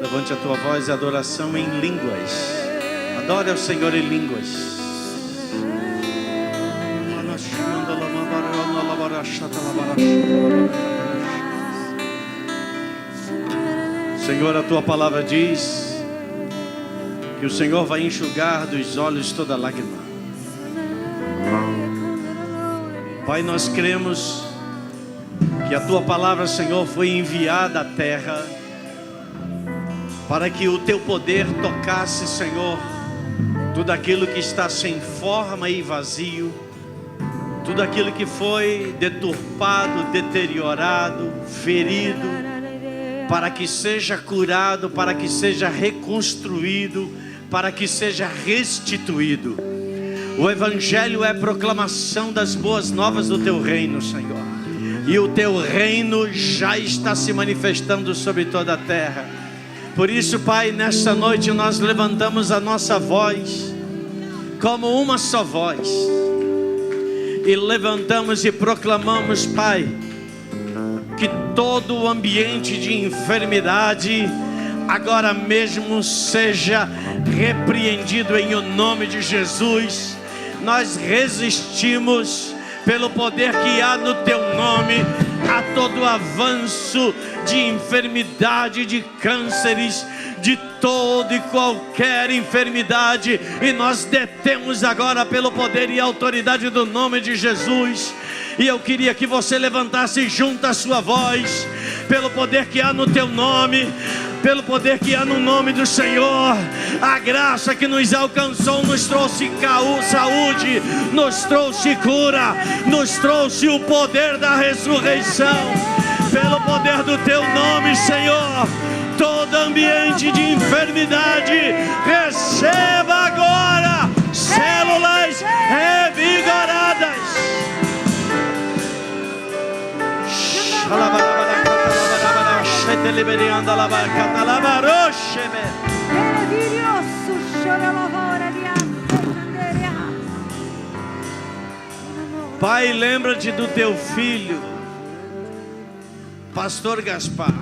Levante a tua voz e adoração em línguas. Adore ao Senhor em línguas. Senhor, a tua palavra diz que o Senhor vai enxugar dos olhos toda lágrima. Pai, nós cremos que a tua palavra, Senhor, foi enviada à terra para que o teu poder tocasse, Senhor, tudo aquilo que está sem forma e vazio, tudo aquilo que foi deturpado, deteriorado, ferido, para que seja curado, para que seja reconstruído, para que seja restituído. O Evangelho é proclamação das boas novas do teu reino, Senhor, e o teu reino já está se manifestando sobre toda a terra. Por isso, Pai, nesta noite nós levantamos a nossa voz como uma só voz e levantamos e proclamamos, Pai, que todo o ambiente de enfermidade agora mesmo seja repreendido em o nome de Jesus. Nós resistimos pelo poder que há no teu nome a todo avanço de enfermidade, de cânceres, de toda e qualquer enfermidade, e nós detemos agora pelo poder e autoridade do nome de Jesus. E eu queria que você levantasse junto a sua voz, pelo poder que há no teu nome, pelo poder que há no nome do Senhor. A graça que nos alcançou nos trouxe saúde, nos trouxe cura, nos trouxe o poder da ressurreição. Pelo poder do teu nome, Senhor, todo ambiente de enfermidade, receba agora células revigoradas. Pai, lembra-te do teu filho, Pastor Gaspar.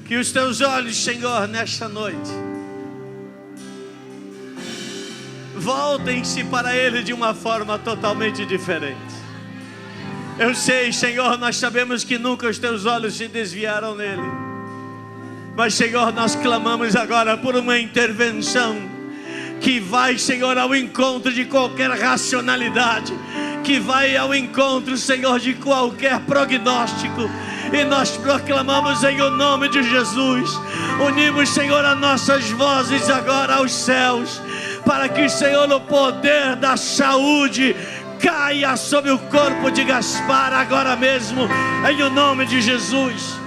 Que os teus olhos, Senhor, nesta noite voltem-se para ele de uma forma totalmente diferente. Eu sei, Senhor, nós sabemos que nunca os teus olhos se desviaram nele, mas, Senhor, nós clamamos agora por uma intervenção que vai, Senhor, ao encontro de qualquer racionalidade, que vai ao encontro, Senhor, de qualquer prognóstico. E nós proclamamos em o nome de Jesus, unimos, Senhor, as nossas vozes agora aos céus, para que, Senhor, o poder da saúde caia sobre o corpo de Gaspar agora mesmo, em o nome de Jesus.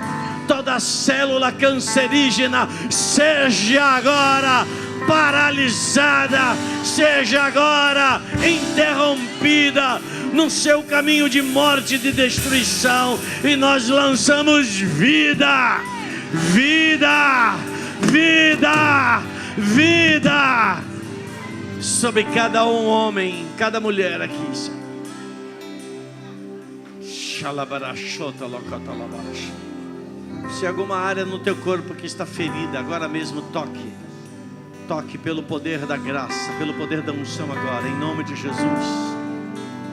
Toda célula cancerígena seja agora paralisada, seja agora interrompida no seu caminho de morte e de destruição, e nós lançamos vida, vida, vida, vida sobre cada um homem, cada mulher aqui. Se alguma área no teu corpo que está ferida, agora mesmo toque pelo poder da graça, pelo poder da unção agora, em nome de Jesus.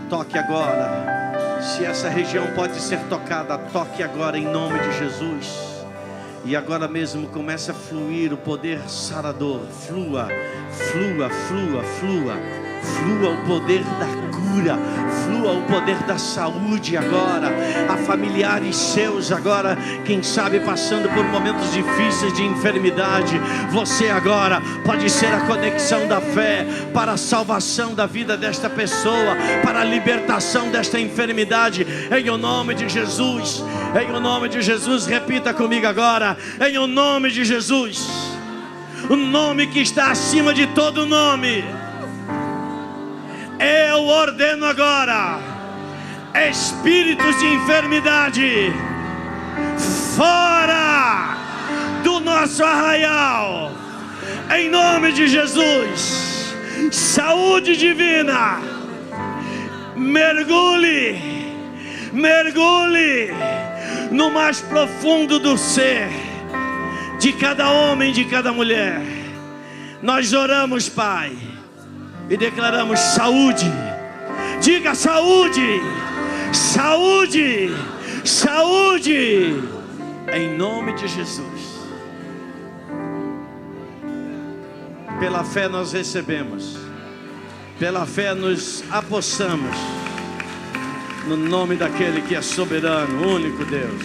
Toque agora. Se essa região pode ser tocada, toque agora em nome de Jesus. E agora mesmo começa a fluir o poder sarador. Flua, flua, flua, flua. Flua o poder da cura, flua o poder da saúde agora. A familiares seus agora, quem sabe passando por momentos difíceis de enfermidade, você agora pode ser a conexão da fé para a salvação da vida desta pessoa, para a libertação desta enfermidade, em o nome de Jesus. Em o nome de Jesus, repita comigo agora, em o nome de Jesus, o nome que está acima de todo nome. Eu ordeno agora, espíritos de enfermidade, fora do nosso arraial, em nome de Jesus. Saúde divina. Mergulhe, mergulhe no mais profundo do ser de cada homem, de cada mulher. Nós oramos, Pai, e declaramos saúde. Diga saúde, saúde, saúde, em nome de Jesus. Pela fé nós recebemos, pela fé nos apossamos, no nome daquele que é soberano, único Deus.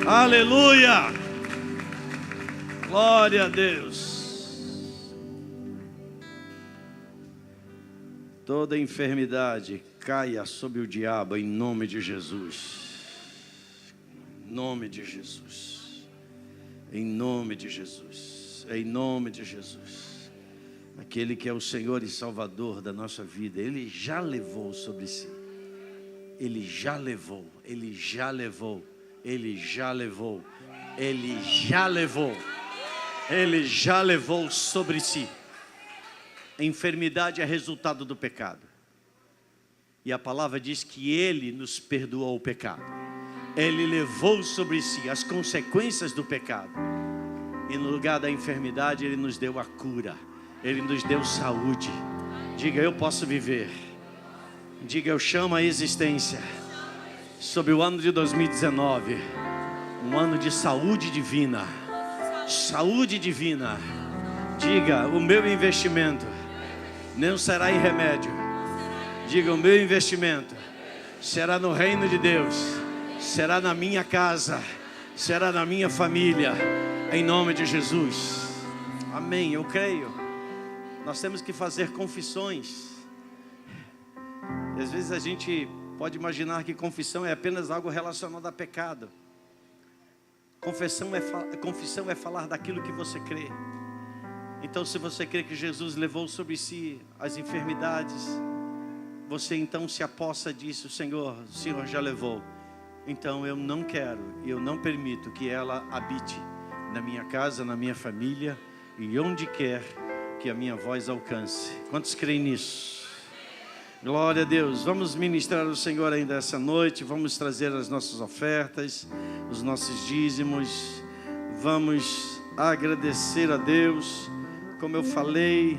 Aleluia, glória a Deus. Toda enfermidade caia sobre o diabo em nome de Jesus. Em nome de Jesus. Em nome de Jesus. Em nome de Jesus. Aquele que é o Senhor e Salvador da nossa vida, Ele já levou sobre si. Ele já levou. Ele já levou. Ele já levou. Ele já levou. Ele já levou sobre si. A enfermidade é resultado do pecado. E a palavra diz que Ele nos perdoou o pecado. Ele levou sobre si as consequências do pecado. E no lugar da enfermidade, Ele nos deu a cura. Ele nos deu saúde. Diga, eu posso viver. Diga, eu chamo a existência sobre o ano de 2019. Um ano de saúde divina. Saúde divina. Diga, o meu investimento não será em remédio. Diga, o meu investimento será no reino de Deus. Será na minha casa. Será na minha família. Em nome de Jesus. Amém, eu creio. Nós temos que fazer confissões. E às vezes a gente pode imaginar que confissão é apenas algo relacionado a pecado. Confissão é falar daquilo que você crê. Então, se você crê que Jesus levou sobre si as enfermidades, você então se apossa disso. Senhor, o Senhor já levou. Então eu não quero e eu não permito que ela habite na minha casa, na minha família e onde quer que a minha voz alcance. Quantos creem nisso? Glória a Deus. Vamos ministrar ao Senhor ainda essa noite. Vamos trazer as nossas ofertas, os nossos dízimos. Vamos agradecer a Deus. Como eu falei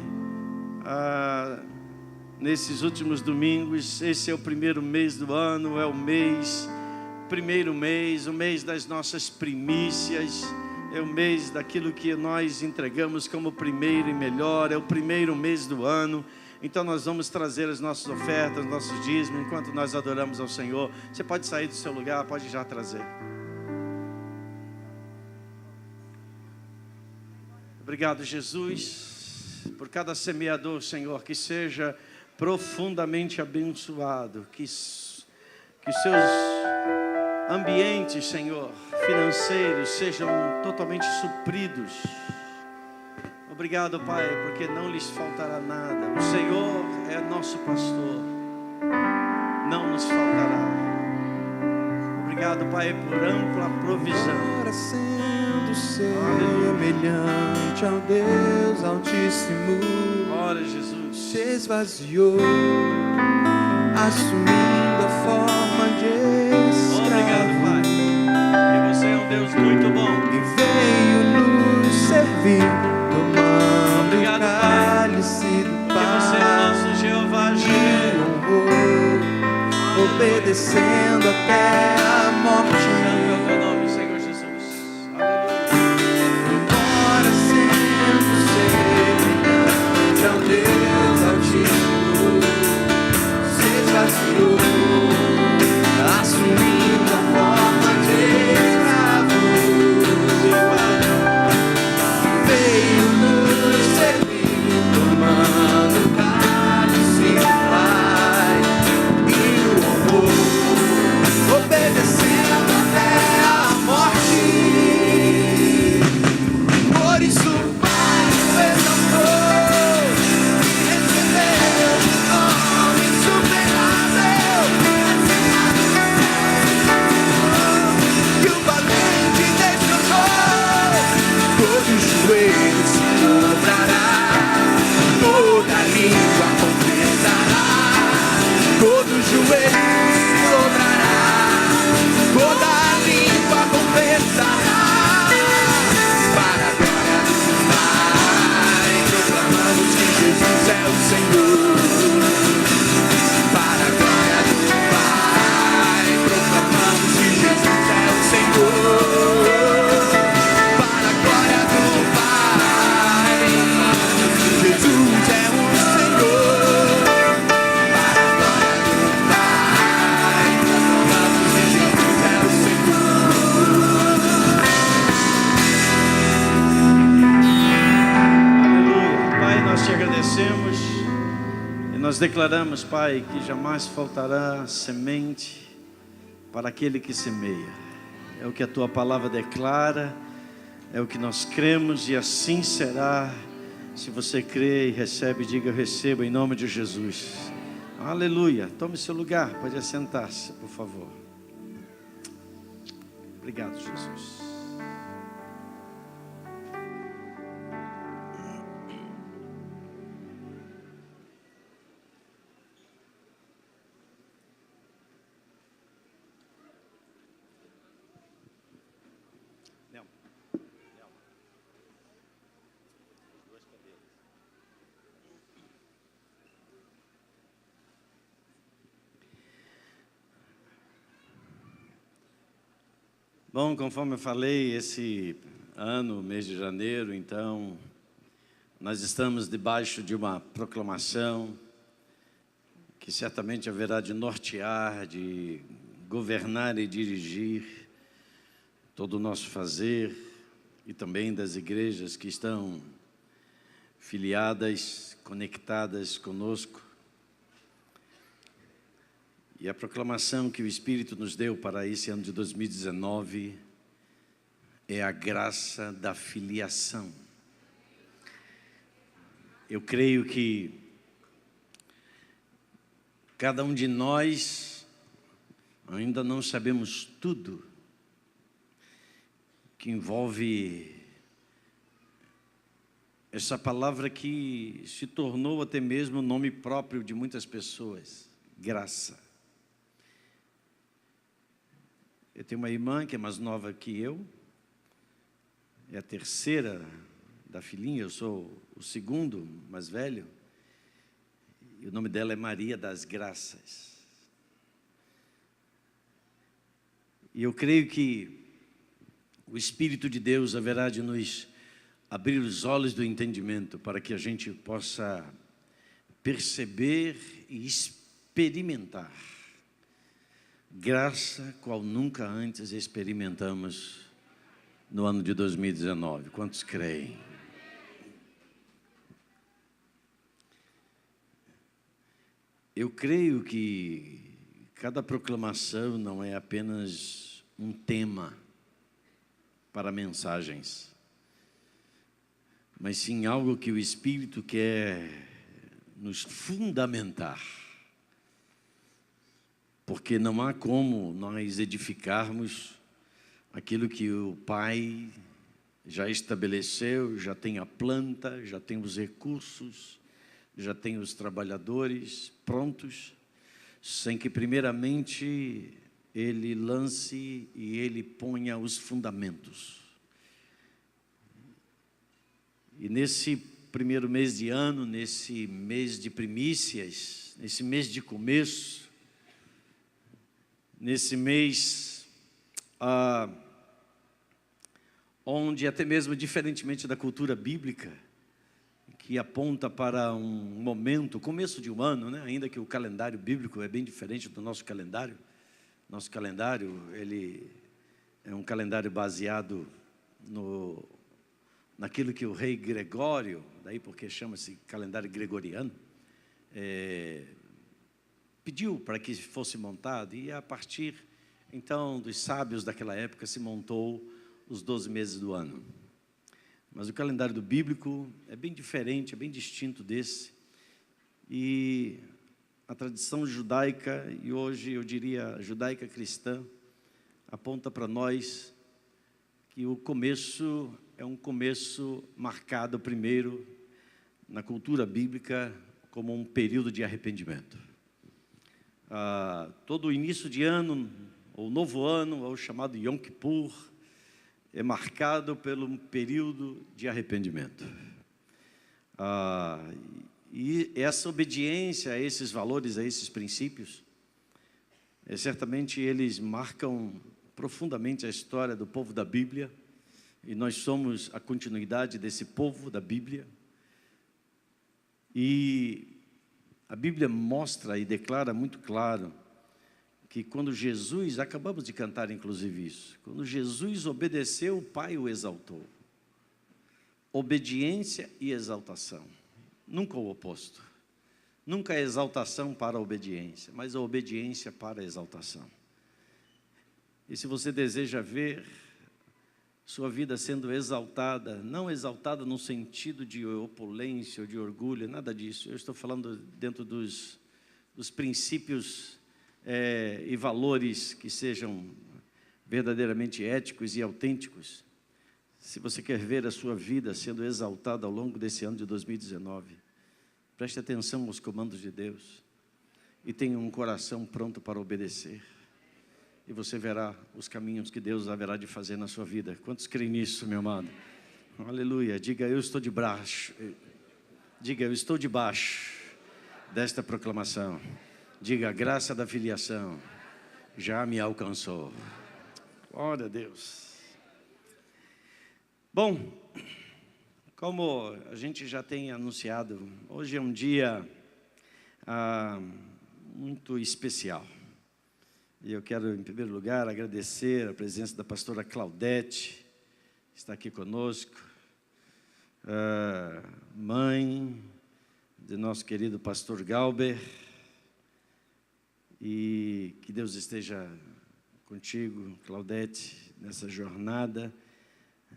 nesses últimos domingos, esse é o primeiro mês do ano, é o primeiro mês, o mês das nossas primícias, é o mês daquilo que nós entregamos como primeiro e melhor, é o primeiro mês do ano. Então nós vamos trazer as nossas ofertas, nossos dízimos, enquanto nós adoramos ao Senhor. Você pode sair do seu lugar, pode já trazer. Obrigado, Jesus, por cada semeador, Senhor, que seja profundamente abençoado, que seus ambientes, Senhor, financeiros sejam totalmente supridos. Obrigado, Pai, porque não lhes faltará nada. O Senhor é nosso pastor, não nos faltará. Obrigado, Pai, por ampla provisão. Sendo semelhante ao Deus Altíssimo, glória a Jesus, se esvaziou, assumindo a forma de escravo. Obrigado, Pai, e você é um Deus muito bom. E veio nos servir, tomando obrigado, o cálice do Pai. Que você é nosso Jeová Jireh, obedecendo até a morte. Santo é o teu nome, Senhor Jesus. Embora sendo semelhante ao Deus Altíssimo, se esvaziou, assumindo a forma de escravo. Veio nos servir, tomando o cálice do Pai, e o honrou, agradecemos e nós declaramos, Pai, que jamais faltará semente para aquele que semeia. É o que a Tua palavra declara, é o que nós cremos e assim será. Se você crê e recebe, diga: eu recebo em nome de Jesus. Aleluia. Tome seu lugar, pode assentar-se, por favor. Obrigado, Jesus. Bom, conforme eu falei, esse ano, mês de janeiro, então, nós estamos debaixo de uma proclamação que certamente haverá de nortear, de governar e dirigir todo o nosso fazer e também das igrejas que estão filiadas, conectadas conosco. E a proclamação que o Espírito nos deu para esse ano de 2019 é a graça da filiação. Eu creio que cada um de nós ainda não sabemos tudo que envolve essa palavra que se tornou até mesmo o nome próprio de muitas pessoas: graça. Eu tenho uma irmã que é mais nova que eu, é a terceira da filhinha, eu sou o segundo mais velho, e o nome dela é Maria das Graças. E eu creio que o Espírito de Deus haverá de nos abrir os olhos do entendimento para que a gente possa perceber e experimentar graça qual nunca antes experimentamos no ano de 2019. Quantos creem? Eu creio que cada proclamação não é apenas um tema para mensagens, mas sim algo que o Espírito quer nos fundamentar. Porque não há como nós edificarmos aquilo que o Pai já estabeleceu, já tem a planta, já tem os recursos, já tem os trabalhadores prontos, sem que primeiramente Ele lance e Ele ponha os fundamentos. E nesse primeiro mês de ano, nesse mês de primícias, nesse mês de começo, nesse mês onde até mesmo diferentemente da cultura bíblica, que aponta para um momento, começo de um ano, né? Ainda que o calendário bíblico é bem diferente do nosso calendário. Nosso calendário, ele é um calendário baseado naquilo que o rei Gregório, daí porque chama-se calendário gregoriano, pediu para que fosse montado, e a partir então dos sábios daquela época se montou os 12 meses do ano. Mas o calendário do bíblico é bem diferente, é bem distinto desse, e a tradição judaica, e hoje eu diria judaica cristã, aponta para nós que o começo é um começo marcado primeiro na cultura bíblica como um período de arrependimento. Todo início de ano, ou novo ano, ou chamado Yom Kippur, é marcado pelo período de arrependimento. E essa obediência a esses valores, a esses princípios, certamente eles marcam profundamente a história do povo da Bíblia, e nós somos a continuidade desse povo da Bíblia. E a Bíblia mostra e declara muito claro que quando Jesus, acabamos de cantar inclusive isso, quando Jesus obedeceu, o Pai o exaltou. Obediência e exaltação. nunca o oposto. Nunca a exaltação para a obediência, mas a obediência para a exaltação. E se você deseja ver sua vida sendo exaltada, não exaltada no sentido de opulência ou de orgulho, nada disso. Eu estou falando dentro dos princípios e valores que sejam verdadeiramente éticos e autênticos. Se você quer ver a sua vida sendo exaltada ao longo desse ano de 2019, preste atenção aos comandos de Deus e tenha um coração pronto para obedecer. E você verá os caminhos que Deus haverá de fazer na sua vida. Quantos creem nisso, meu amado? Aleluia. Diga, eu estou debaixo. Diga, eu estou debaixo desta proclamação. Diga, a graça da filiação já me alcançou. Glória a Deus. Bom, como a gente já tem anunciado, hoje é um dia muito especial. E eu quero, em primeiro lugar, agradecer a presença da pastora Claudete, que está aqui conosco, mãe do nosso querido pastor Galber, e que Deus esteja contigo, Claudete, nessa jornada,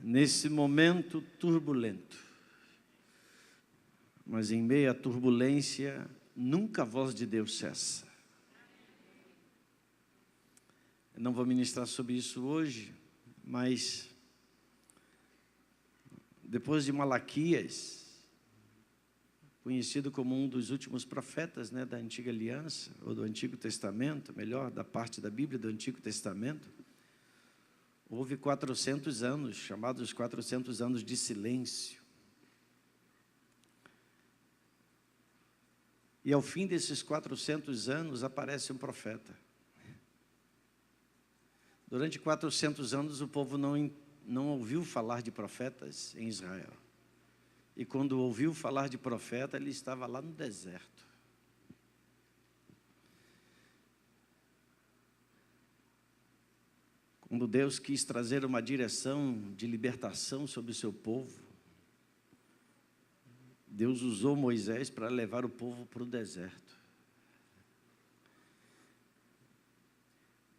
nesse momento turbulento. Mas em meio à turbulência, nunca a voz de Deus cessa. Eu não vou ministrar sobre isso hoje, mas depois de Malaquias, conhecido como um dos últimos profetas, né, da Antiga Aliança, ou do Antigo Testamento, melhor, da parte da Bíblia do Antigo Testamento, houve 400 anos, chamados 400 anos de silêncio. E ao fim desses 400 anos aparece um profeta. Durante 400 anos o povo não ouviu falar de profetas em Israel. E quando ouviu falar de profeta, ele estava lá no deserto. Quando Deus quis trazer uma direção de libertação sobre o seu povo, Deus usou Moisés para levar o povo para o deserto.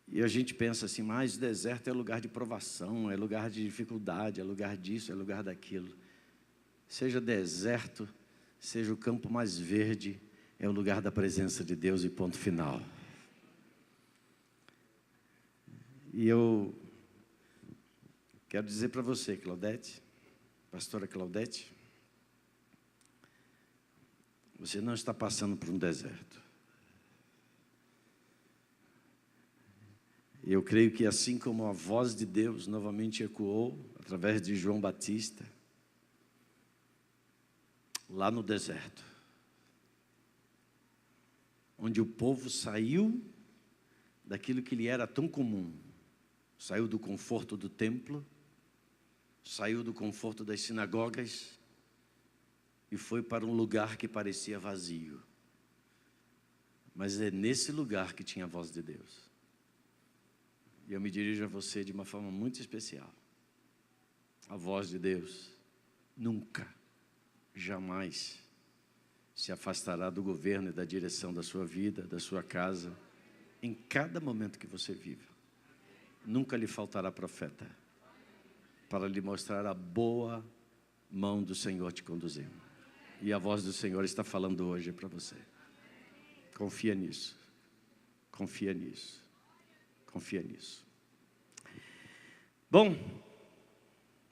E a gente pensa assim, mas deserto é lugar de provação, é lugar de dificuldade, é lugar disso, é lugar daquilo. Seja deserto, seja o campo mais verde, é o lugar da presença de Deus e ponto final. E eu quero dizer para você, Claudete, pastora Claudete, você não está passando por um deserto. E eu creio que assim como a voz de Deus novamente ecoou, através de João Batista, lá no deserto, onde o povo saiu daquilo que lhe era tão comum, saiu do conforto do templo, saiu do conforto das sinagogas e foi para um lugar que parecia vazio. Mas é nesse lugar que tinha a voz de Deus. E eu me dirijo a você de uma forma muito especial. A voz de Deus nunca, jamais se afastará do governo e da direção da sua vida, da sua casa, em cada momento que você vive. Nunca lhe faltará profeta para lhe mostrar a boa mão do Senhor te conduzindo. E a voz do Senhor está falando hoje para você. Confia nisso. Confia nisso. Confia nisso. Bom,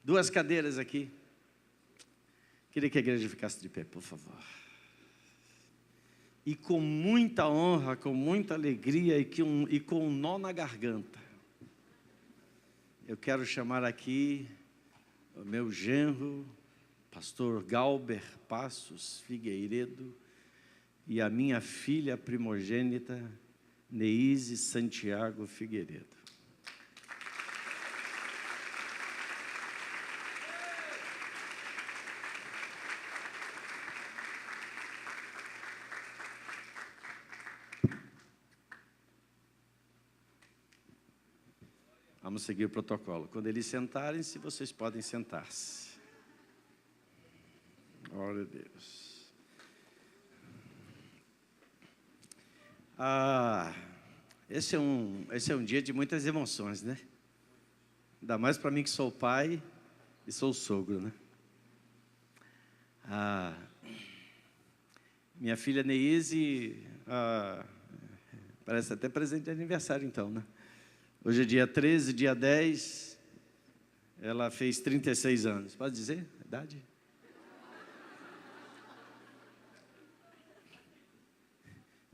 2 cadeiras aqui. Queria que a igreja ficasse de pé, por favor. E com muita honra, com muita alegria e com um nó na garganta, eu quero chamar aqui o meu genro, pastor Galber Passos Figueiredo, e a minha filha primogênita, Neise Santiago Figueiredo. Vamos seguir o protocolo. Quando eles sentarem-se, vocês podem sentar-se. Glória a Deus. Esse é um dia de muitas emoções, né? Ainda mais para mim que sou pai e sou sogro, né? Minha filha Neise, parece até presente de aniversário então, né? Hoje é dia 13, dia 10, ela fez 36 anos. Pode dizer a idade?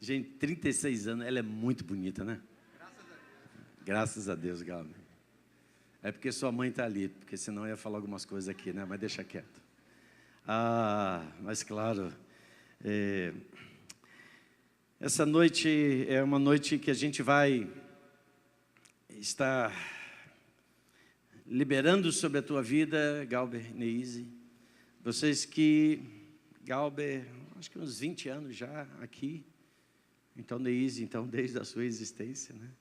Gente, 36 anos, ela é muito bonita, né? Graças a Deus, Gabi. É porque sua mãe está ali, porque senão eu ia falar algumas coisas aqui, né? Mas deixa quieto. Mas claro, essa noite é uma noite que a gente vai estar liberando sobre a tua vida, Galber, Neise. Vocês que, Galber, acho que uns 20 anos já aqui. Então, Neise, então, desde a sua existência, né?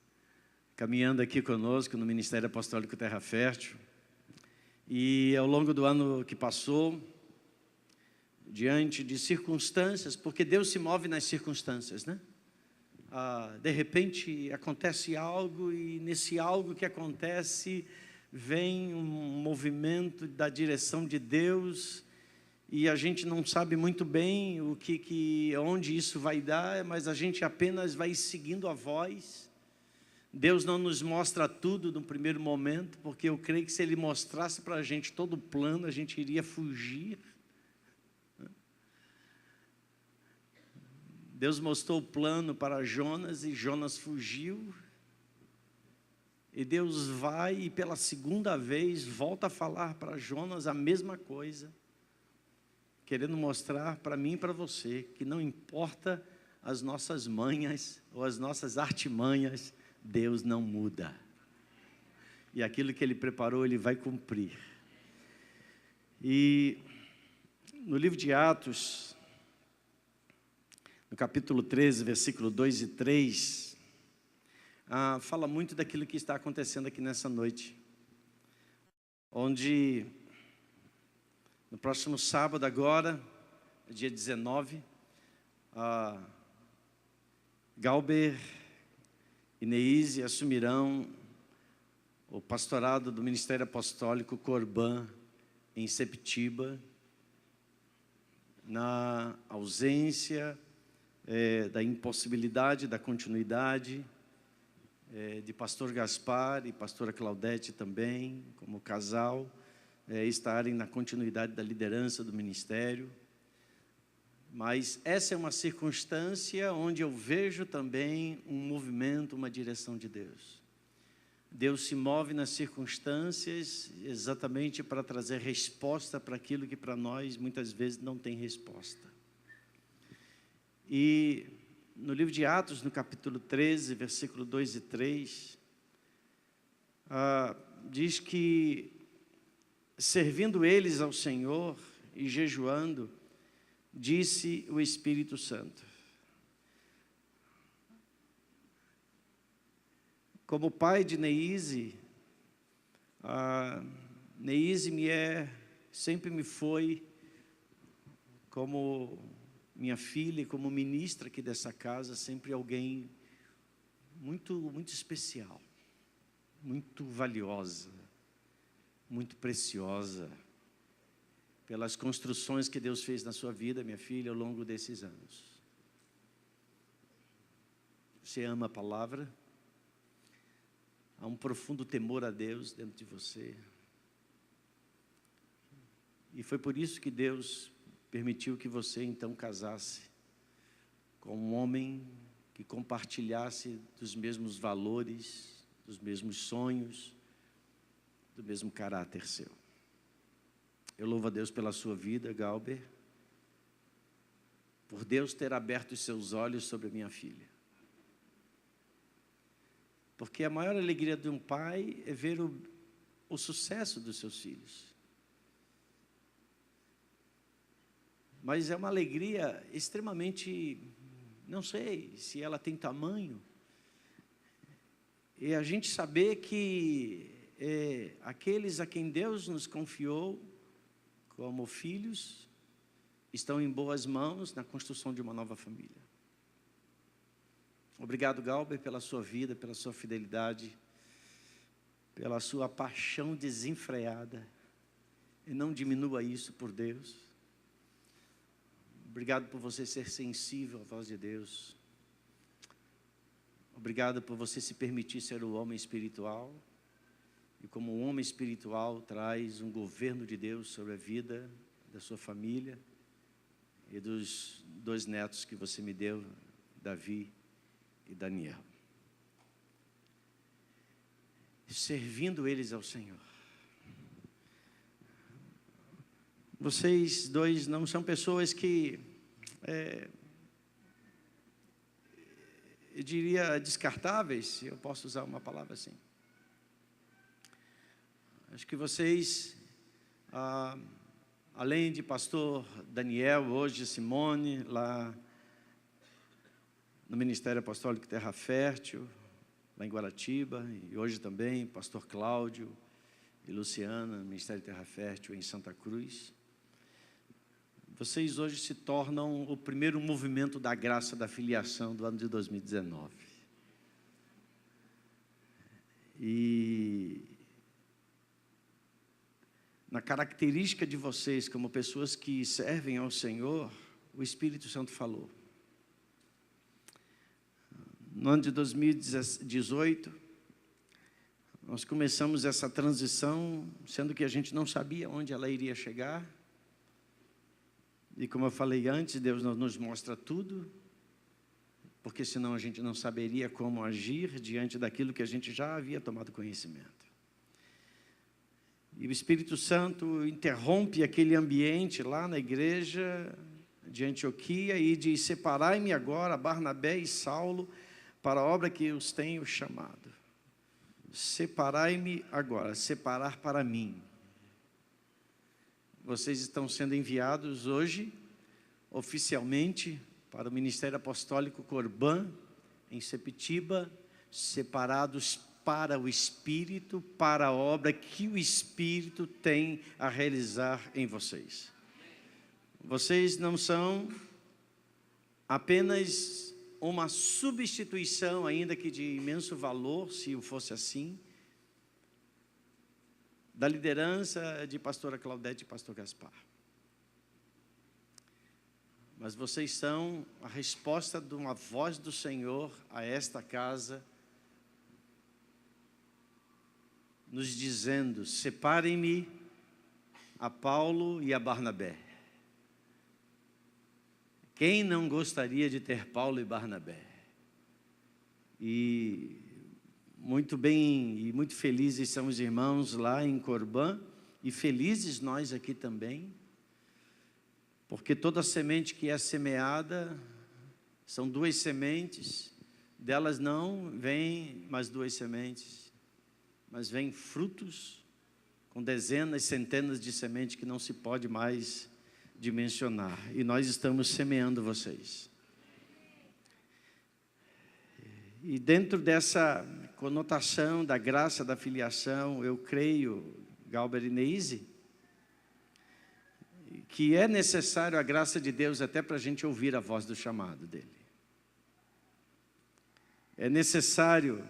Caminhando aqui conosco no Ministério Apostólico Terra Fértil. E ao longo do ano que passou, diante de circunstâncias, porque Deus se move nas circunstâncias, né? De repente acontece algo e nesse algo que acontece vem um movimento da direção de Deus e a gente não sabe muito bem onde isso vai dar, mas a gente apenas vai seguindo a voz. Deus não nos mostra tudo no primeiro momento, porque eu creio que se Ele mostrasse para a gente todo o plano, a gente iria fugir. Deus mostrou o plano para Jonas e Jonas fugiu. E Deus vai e pela segunda vez volta a falar para Jonas a mesma coisa, querendo mostrar para mim e para você que não importa as nossas manhas ou as nossas artimanhas, Deus não muda. E aquilo que Ele preparou, Ele vai cumprir. E no livro de Atos, no capítulo 13, versículo 2 e 3, fala muito daquilo que está acontecendo aqui nessa noite. Onde, no próximo sábado agora, dia 19, Galber e Neise assumirão o pastorado do Ministério Apostólico Corbã, em Septiba, na ausência da impossibilidade da continuidade de pastor Gaspar e pastora Claudete também, como casal, estarem na continuidade da liderança do ministério. Mas essa é uma circunstância onde eu vejo também um movimento, uma direção de Deus. Deus se move nas circunstâncias exatamente para trazer resposta para aquilo que para nós muitas vezes não tem resposta. E no livro de Atos, no capítulo 13, versículo 2 e 3, diz que, servindo eles ao Senhor e jejuando, disse o Espírito Santo: como pai de Neise, Neise sempre me foi como minha filha, como ministra aqui dessa casa, sempre alguém muito, muito especial, muito valiosa, muito preciosa, pelas construções que Deus fez na sua vida, minha filha, ao longo desses anos. Você ama a palavra, há um profundo temor a Deus dentro de você, e foi por isso que Deus permitiu que você então casasse com um homem que compartilhasse dos mesmos valores, dos mesmos sonhos, do mesmo caráter seu. Eu louvo a Deus pela sua vida, Galber, por Deus ter aberto os seus olhos sobre a minha filha. Porque a maior alegria de um pai é ver o sucesso dos seus filhos. Mas é uma alegria extremamente, não sei se ela tem tamanho, e a gente saber que aqueles a quem Deus nos confiou como filhos estão em boas mãos na construção de uma nova família. Obrigado, Galber, pela sua vida, pela sua fidelidade, pela sua paixão desenfreada. E não diminua isso por Deus. Obrigado por você ser sensível à voz de Deus. Obrigado por você se permitir ser o homem espiritual. E como um homem espiritual, traz um governo de Deus sobre a vida da sua família e dos 2 netos que você me deu, Davi e Daniel. Servindo eles ao Senhor. Vocês 2 não são pessoas que, eu diria, descartáveis, se eu posso usar uma palavra assim. Acho que vocês, além de pastor Daniel, hoje Simone, lá no Ministério Apostólico Terra Fértil, lá em Guaratiba, e hoje também pastor Cláudio e Luciana, no Ministério Terra Fértil em Santa Cruz. Vocês hoje se tornam o primeiro movimento da graça da filiação do ano de 2019. E na característica de vocês como pessoas que servem ao Senhor, o Espírito Santo falou. No ano de 2018, nós começamos essa transição, sendo que a gente não sabia onde ela iria chegar. E como eu falei antes, Deus nos mostra tudo, porque senão a gente não saberia como agir diante daquilo que a gente já havia tomado conhecimento. E o Espírito Santo interrompe aquele ambiente lá na igreja de Antioquia e diz: separai-me agora, Barnabé e Saulo, para a obra que os tenho chamado. Separai-me agora, separar para mim. Vocês estão sendo enviados hoje, oficialmente, para o Ministério Apostólico Corbã, em Sepetiba, separados para o Espírito, para a obra que o Espírito tem a realizar em vocês. Vocês não são apenas uma substituição, ainda que de imenso valor, se o fosse assim, da liderança de pastora Claudete e pastor Gaspar. Mas vocês são a resposta de uma voz do Senhor a esta casa, nos dizendo: separem-me a Paulo e a Barnabé. Quem não gostaria de ter Paulo e Barnabé? E muito bem e muito felizes são os irmãos lá em Corbã, e felizes nós aqui também, porque toda semente que é semeada, são 2 sementes, delas não vêm mais 2 sementes, mas vêm frutos com dezenas, centenas de sementes que não se pode mais dimensionar, e nós estamos semeando vocês. E dentro dessa conotação da graça da filiação, eu creio, Galber e Neise, que é necessário a graça de Deus até para a gente ouvir a voz do chamado dele. É necessário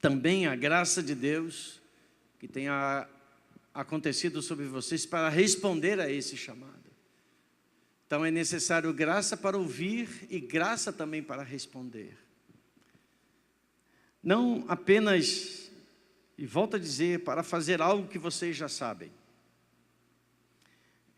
também a graça de Deus que tenha acontecido sobre vocês para responder a esse chamado. Então é necessário graça para ouvir e graça também para responder. Não apenas, e volto a dizer, para fazer algo que vocês já sabem.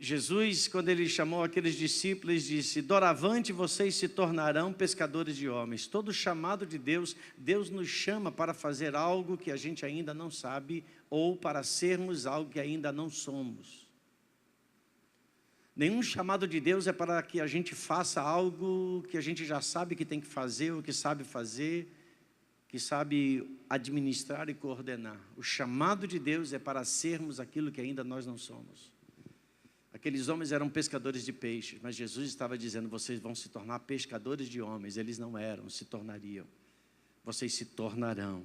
Jesus, quando ele chamou aqueles discípulos, disse: doravante vocês se tornarão pescadores de homens. Todo chamado de Deus, Deus nos chama para fazer algo que a gente ainda não sabe, ou para sermos algo que ainda não somos. Nenhum chamado de Deus é para que a gente faça algo que a gente já sabe que tem que fazer, ou que sabe fazer, que sabe administrar e coordenar. O chamado de Deus é para sermos aquilo que ainda nós não somos. Aqueles homens eram pescadores de peixes, mas Jesus estava dizendo: vocês vão se tornar pescadores de homens. Eles não eram, se tornariam. Vocês se tornarão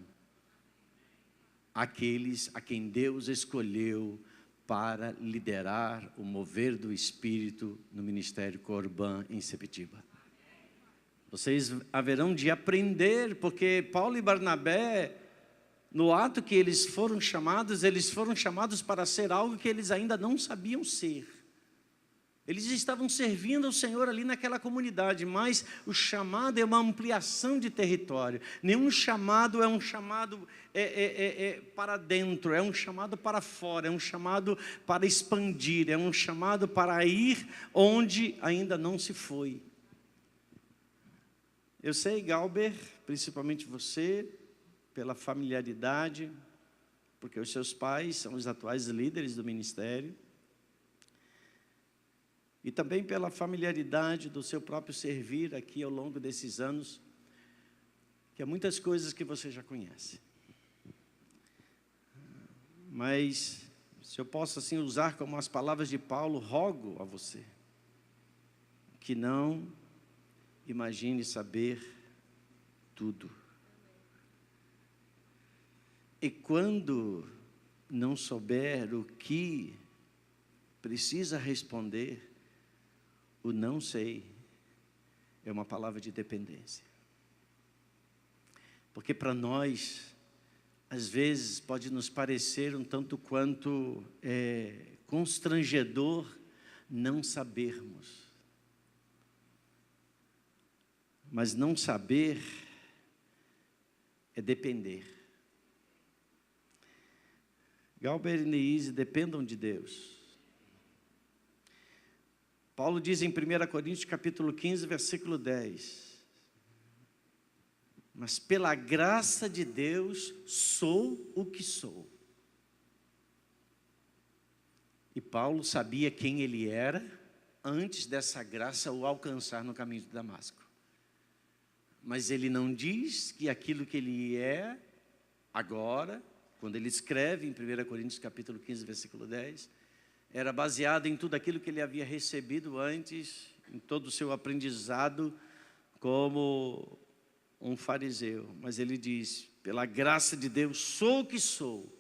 aqueles a quem Deus escolheu para liderar o mover do Espírito no Ministério Corbã em Sepetiba. Vocês haverão de aprender, porque Paulo e Barnabé, no ato que eles foram chamados para ser algo que eles ainda não sabiam ser. Eles estavam servindo ao Senhor ali naquela comunidade, mas o chamado é uma ampliação de território. Nenhum chamado é um chamado para dentro, é um chamado para fora, é um chamado para expandir, é um chamado para ir onde ainda não se foi. Eu sei, Galber, principalmente você, pela familiaridade, porque os seus pais são os atuais líderes do ministério, e também pela familiaridade do seu próprio servir aqui ao longo desses anos, que há muitas coisas que você já conhece. Mas, se eu posso assim usar como as palavras de Paulo, rogo a você, que não imagine saber tudo. E quando não souber o que precisa responder, o não sei é uma palavra de dependência. Porque para nós, às vezes, pode nos parecer um tanto quanto constrangedor não sabermos. Mas não saber é depender. Galber e Neise dependam de Deus. Paulo diz em 1 Coríntios capítulo 15, versículo 10. Mas pela graça de Deus sou o que sou. E Paulo sabia quem ele era antes dessa graça o alcançar no caminho de Damasco. Mas ele não diz que aquilo que ele é agora, quando ele escreve em 1 Coríntios capítulo 15, versículo 10, era baseado em tudo aquilo que ele havia recebido antes, em todo o seu aprendizado como um fariseu. Mas ele diz, pela graça de Deus, sou o que sou.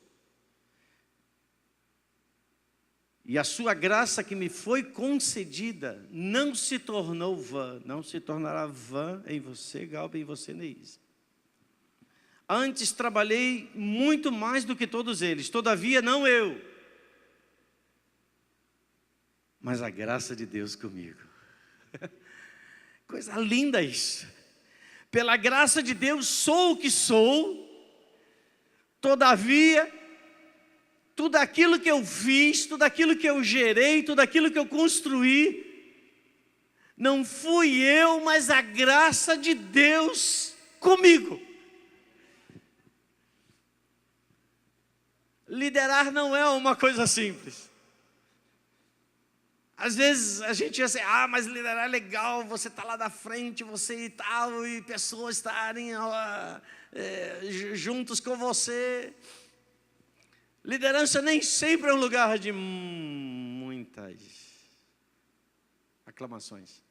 E a sua graça que me foi concedida não se tornou vã, não se tornará vã em você, Galber, e em você, Neise. Antes trabalhei muito mais do que todos eles, todavia não eu, mas a graça de Deus comigo. Coisa linda isso. Pela graça de Deus sou o que sou, todavia, tudo aquilo que eu fiz, tudo aquilo que eu gerei, tudo aquilo que eu construí, não fui eu, mas a graça de Deus comigo. Liderar não é uma coisa simples. Às vezes a gente diz assim, mas liderar é legal, você está lá na frente, você e tal, e pessoas estarem juntos com você. Liderança nem sempre é um lugar de muitas aclamações.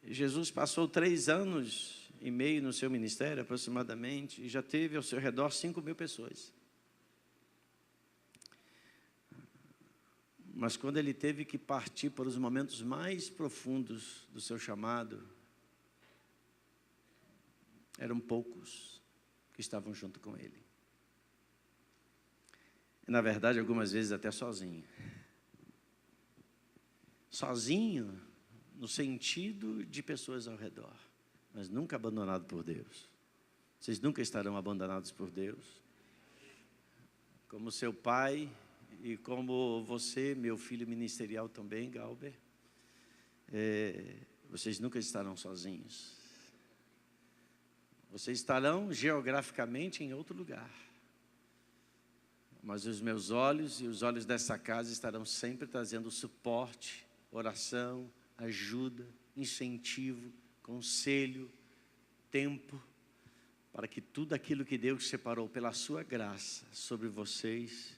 Jesus passou 3 anos e meio no seu ministério, aproximadamente, e já teve ao seu redor 5.000 pessoas. Mas quando ele teve que partir para os momentos mais profundos do seu chamado, eram poucos que estavam junto com ele. E, na verdade, algumas vezes até sozinho. Sozinho no sentido de pessoas ao redor, mas nunca abandonado por Deus. Vocês nunca estarão abandonados por Deus. Como seu pai e como você, meu filho ministerial também, Galber, vocês nunca estarão sozinhos. Vocês estarão geograficamente em outro lugar, mas os meus olhos e os olhos dessa casa estarão sempre trazendo suporte, oração, ajuda, incentivo, conselho, tempo, para que tudo aquilo que Deus separou pela sua graça sobre vocês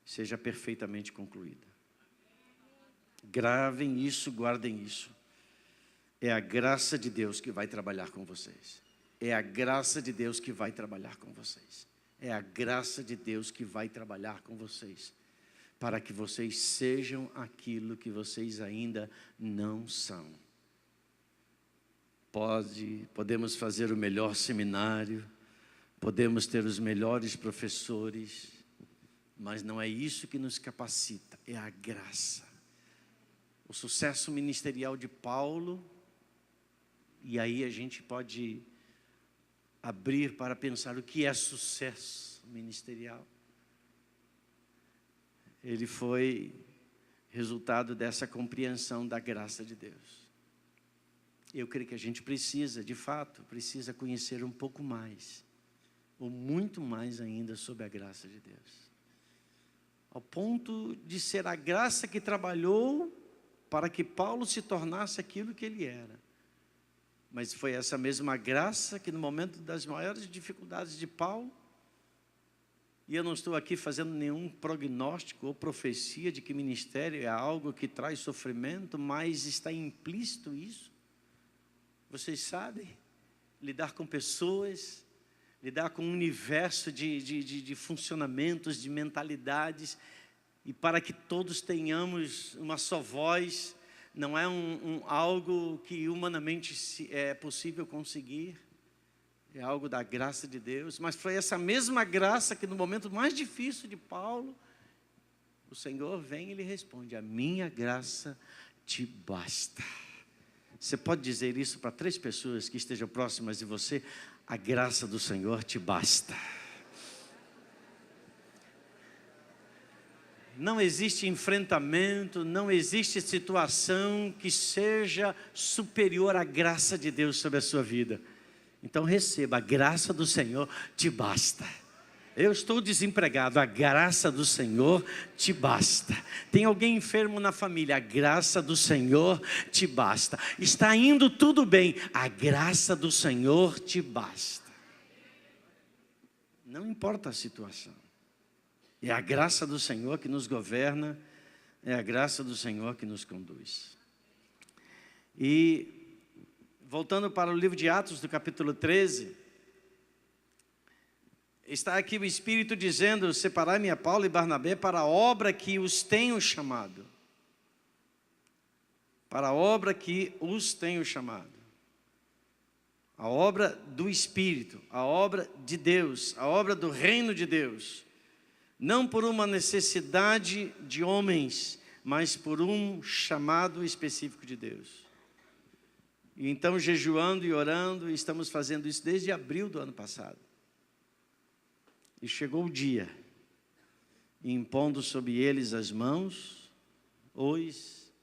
seja perfeitamente concluída. Gravem isso, guardem isso. É a graça de Deus que vai trabalhar com vocês. É a graça de Deus que vai trabalhar com vocês. É a graça de Deus que vai trabalhar com vocês. para que vocês sejam aquilo que vocês ainda não são. Podemos fazer o melhor seminário, podemos ter os melhores professores, mas não é isso que nos capacita, é a graça. O sucesso ministerial de Paulo, e aí a gente pode abrir para pensar o que é sucesso ministerial. Ele foi resultado dessa compreensão da graça de Deus. Eu creio que a gente precisa, de fato, precisa conhecer um pouco mais, ou muito mais ainda, sobre a graça de Deus. Ao ponto de ser a graça que trabalhou para que Paulo se tornasse aquilo que ele era. Mas foi essa mesma graça que no momento das maiores dificuldades de Paulo, e eu não estou aqui fazendo nenhum prognóstico ou profecia de que ministério é algo que traz sofrimento, mas está implícito isso. Vocês sabem, lidar com pessoas, lidar com um universo de funcionamentos, de mentalidades, e para que todos tenhamos uma só voz, não é algo que humanamente é possível conseguir, é algo da graça de Deus. Mas foi essa mesma graça que no momento mais difícil de Paulo, o Senhor vem e lhe responde: a minha graça te basta. Você pode dizer isso para 3 pessoas que estejam próximas de você: a graça do Senhor te basta. Não existe enfrentamento, não existe situação que seja superior à graça de Deus sobre a sua vida. Então receba, a graça do Senhor te basta. Eu estou desempregado, a graça do Senhor te basta. Tem alguém enfermo na família, a graça do Senhor te basta. Está indo tudo bem, a graça do Senhor te basta. Não importa a situação. É a graça do Senhor que nos governa, é a graça do Senhor que nos conduz. E, voltando para o livro de Atos, do capítulo 13, está aqui o Espírito dizendo: separai-me a Paulo e Barnabé para a obra que os tenho chamado. Para a obra que os tenho chamado. A obra do Espírito, a obra de Deus, a obra do reino de Deus. Não por uma necessidade de homens, mas por um chamado específico de Deus. E então, jejuando e orando, estamos fazendo isso desde abril do ano passado. E chegou o dia, impondo sobre eles as mãos, os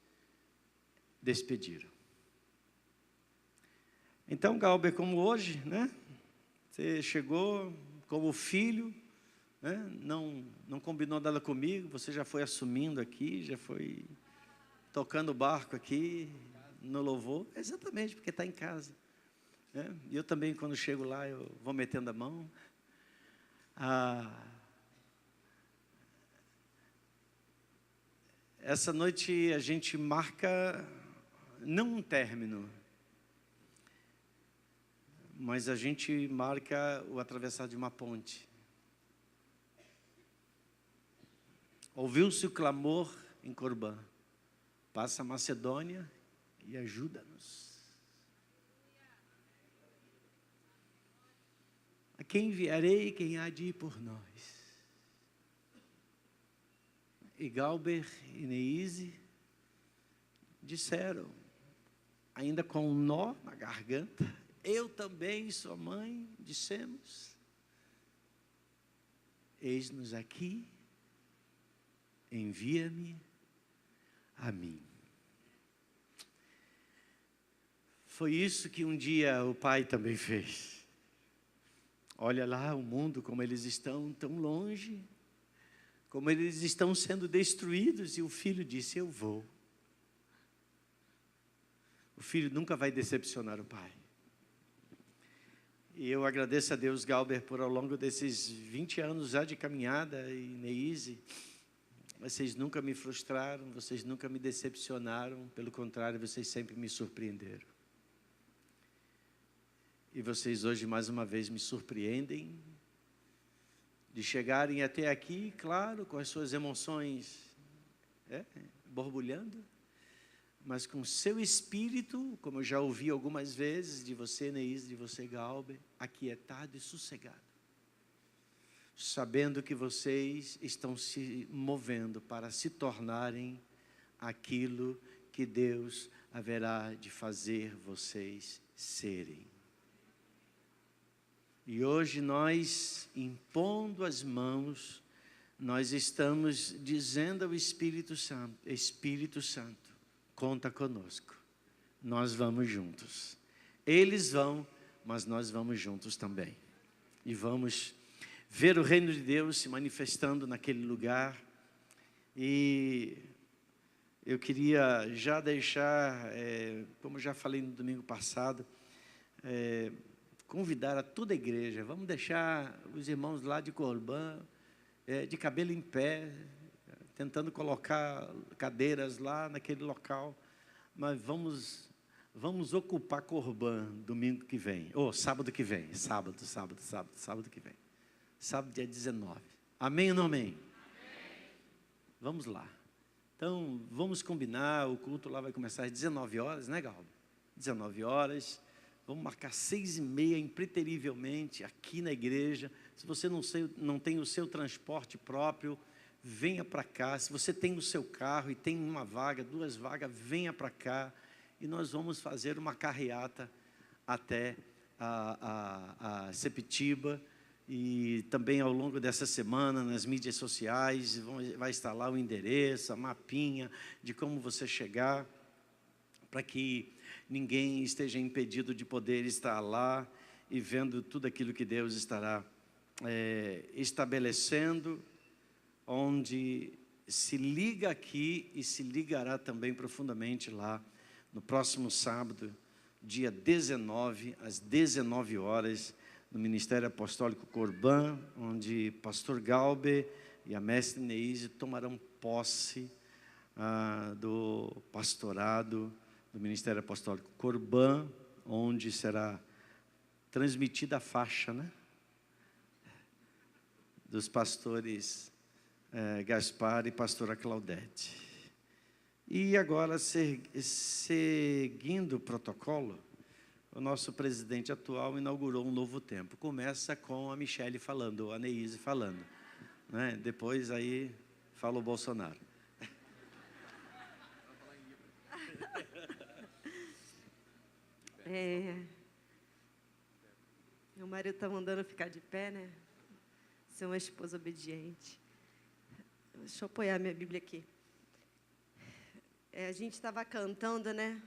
despediram. Então, Galber, como hoje, né? Você chegou como filho, né? Não combinou nada comigo, você já foi assumindo aqui, já foi tocando o barco aqui no louvor. Exatamente, porque está em casa. Né? E eu também, quando chego lá, eu vou metendo a mão. Essa noite a gente marca, não um término, mas a gente marca o atravessar de uma ponte. Ouviu-se o clamor em Corbã: passa a Macedônia e ajuda-nos. A quem enviarei, quem há de ir por nós? E Galber e Neise disseram, ainda com um nó na garganta: eu também, sua mãe, dissemos: eis-nos aqui, envia-me a mim. Foi isso que um dia o pai também fez. Olha lá o mundo, como eles estão tão longe, como eles estão sendo destruídos, e o filho disse: eu vou. O filho nunca vai decepcionar o pai. E eu agradeço a Deus, Galber, por ao longo desses 20 anos já de caminhada, e Neise, vocês nunca me frustraram, vocês nunca me decepcionaram, pelo contrário, vocês sempre me surpreenderam. E vocês hoje mais uma vez me surpreendem, de chegarem até aqui, claro, com as suas emoções borbulhando, mas com seu espírito, como eu já ouvi algumas vezes, de você, Neise, de você, Galber, aquietado e sossegado, sabendo que vocês estão se movendo para se tornarem aquilo que Deus haverá de fazer vocês serem. E hoje nós, impondo as mãos, nós estamos dizendo ao Espírito Santo, conta conosco, nós vamos juntos. Eles vão, mas nós vamos juntos também. E vamos ver o reino de Deus se manifestando naquele lugar. E eu queria já deixar, como já falei no domingo passado, convidar a toda a igreja, vamos deixar os irmãos lá de Corbã, de cabelo em pé, tentando colocar cadeiras lá naquele local, mas vamos ocupar Corbã domingo que vem, ou sábado que vem, sábado que vem, sábado dia 19, amém ou não amém? Amém. Vamos lá, então vamos combinar, o culto lá vai começar às 19 horas, né, Galba? 19 horas, vamos marcar 6h30, impreterivelmente, aqui na igreja. Se você não tem o seu transporte próprio, venha para cá. Se você tem o seu carro e tem uma vaga, 2 vagas, venha para cá. E nós vamos fazer uma carreata até a Sepetiba. E também ao longo dessa semana, nas mídias sociais, vai estar lá o endereço, a mapinha de como você chegar, para que ninguém esteja impedido de poder estar lá e vendo tudo aquilo que Deus estará estabelecendo, onde se liga aqui e se ligará também profundamente lá, no próximo sábado, dia 19, às 19 horas, no Ministério Apostólico Corbã, onde pastor Galber e a mestre Neise tomarão posse do pastorado do Ministério Apostólico Corbã, onde será transmitida a faixa, né, dos pastores Gaspar e pastora Claudete. E agora, seguindo o protocolo, o nosso presidente atual inaugurou um novo tempo. Começa com a Michele falando, a Neise falando, né? Depois aí fala o Bolsonaro. Meu marido está mandando eu ficar de pé, né? Ser uma esposa obediente. Deixa eu apoiar minha Bíblia aqui. A gente estava cantando, né?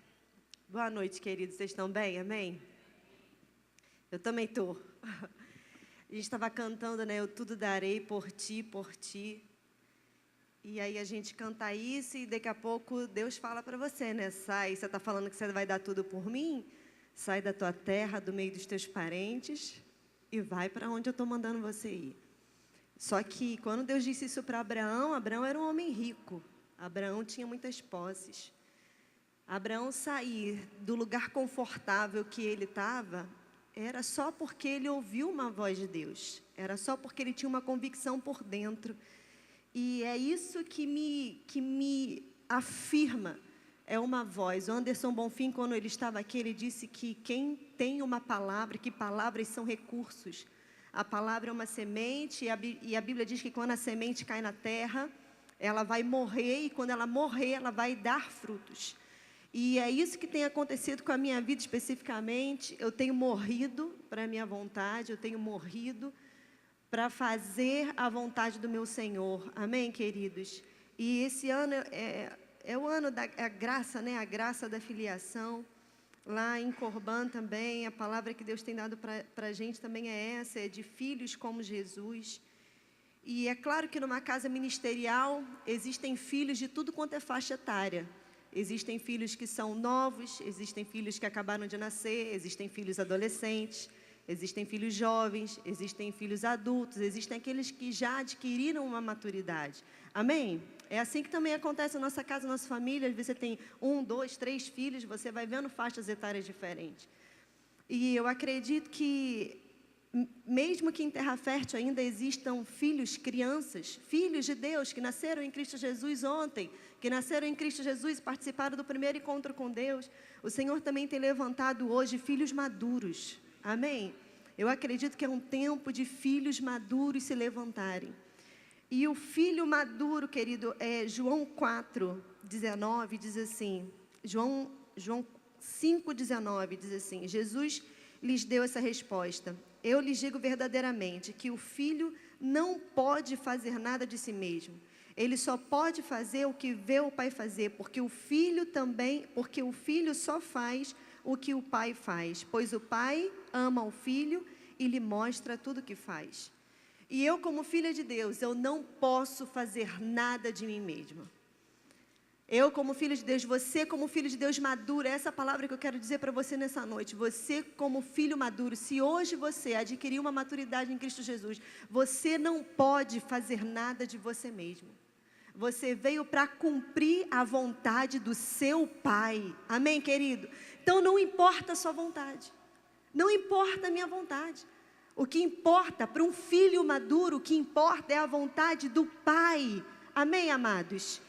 Boa noite, queridos. Vocês estão bem? Amém? Eu também estou. A gente estava cantando, né? Eu tudo darei por ti, por ti. E aí a gente canta isso e daqui a pouco Deus fala para você, né? Sai, você está falando que você vai dar tudo por mim? Sai da tua terra, do meio dos teus parentes e vai para onde eu estou mandando você ir. Só que quando Deus disse isso para Abraão, Abraão era um homem rico. Abraão tinha muitas posses. Abraão sair do lugar confortável que ele estava, era só porque ele ouviu uma voz de Deus. Era só porque ele tinha uma convicção por dentro. E é isso que me afirma. É uma voz. O Anderson Bonfim, quando ele estava aqui, ele disse que quem tem uma palavra, que palavras são recursos. A palavra é uma semente e a Bíblia diz que quando a semente cai na terra, ela vai morrer e quando ela morrer, ela vai dar frutos. E é isso que tem acontecido com a minha vida especificamente. Eu tenho morrido para a minha vontade, eu tenho morrido para fazer a vontade do meu Senhor. Amém, queridos? E esse ano é o ano da graça, né? A graça da filiação. Lá em Corbã também, a palavra que Deus tem dado para a gente também é essa, é de filhos como Jesus. E é claro que numa casa ministerial existem filhos de tudo quanto é faixa etária. Existem filhos que são novos, existem filhos que acabaram de nascer, existem filhos adolescentes, existem filhos jovens, existem filhos adultos, existem aqueles que já adquiriram uma maturidade. Amém? É assim que também acontece na nossa casa, na nossa família. Às vezes você tem 1, 2, 3 filhos, você vai vendo faixas etárias diferentes. E eu acredito que mesmo que em terra fértil ainda existam filhos, crianças, filhos de Deus que nasceram em Cristo Jesus ontem, que nasceram em Cristo Jesus e participaram do primeiro encontro com Deus, o Senhor também tem levantado hoje filhos maduros. Amém? Eu acredito que é um tempo de filhos maduros se levantarem. E o filho maduro, querido, João 4:19 diz assim, João 5:19 diz assim, Jesus lhes deu essa resposta: eu lhes digo verdadeiramente que o filho não pode fazer nada de si mesmo. Ele só pode fazer o que vê o pai fazer, porque o filho só faz o que o pai faz, pois o pai ama o filho e lhe mostra tudo o que faz. E eu, como filha de Deus, eu não posso fazer nada de mim mesma. Eu, como filho de Deus, você, como filho de Deus maduro, é essa palavra que eu quero dizer para você nessa noite. Você, como filho maduro, se hoje você adquirir uma maturidade em Cristo Jesus, você não pode fazer nada de você mesmo. Você veio para cumprir a vontade do seu Pai. Amém, querido? Então, não importa a sua vontade. Não importa a minha vontade. O que importa para um filho maduro, o que importa é a vontade do Pai. Amém, amados?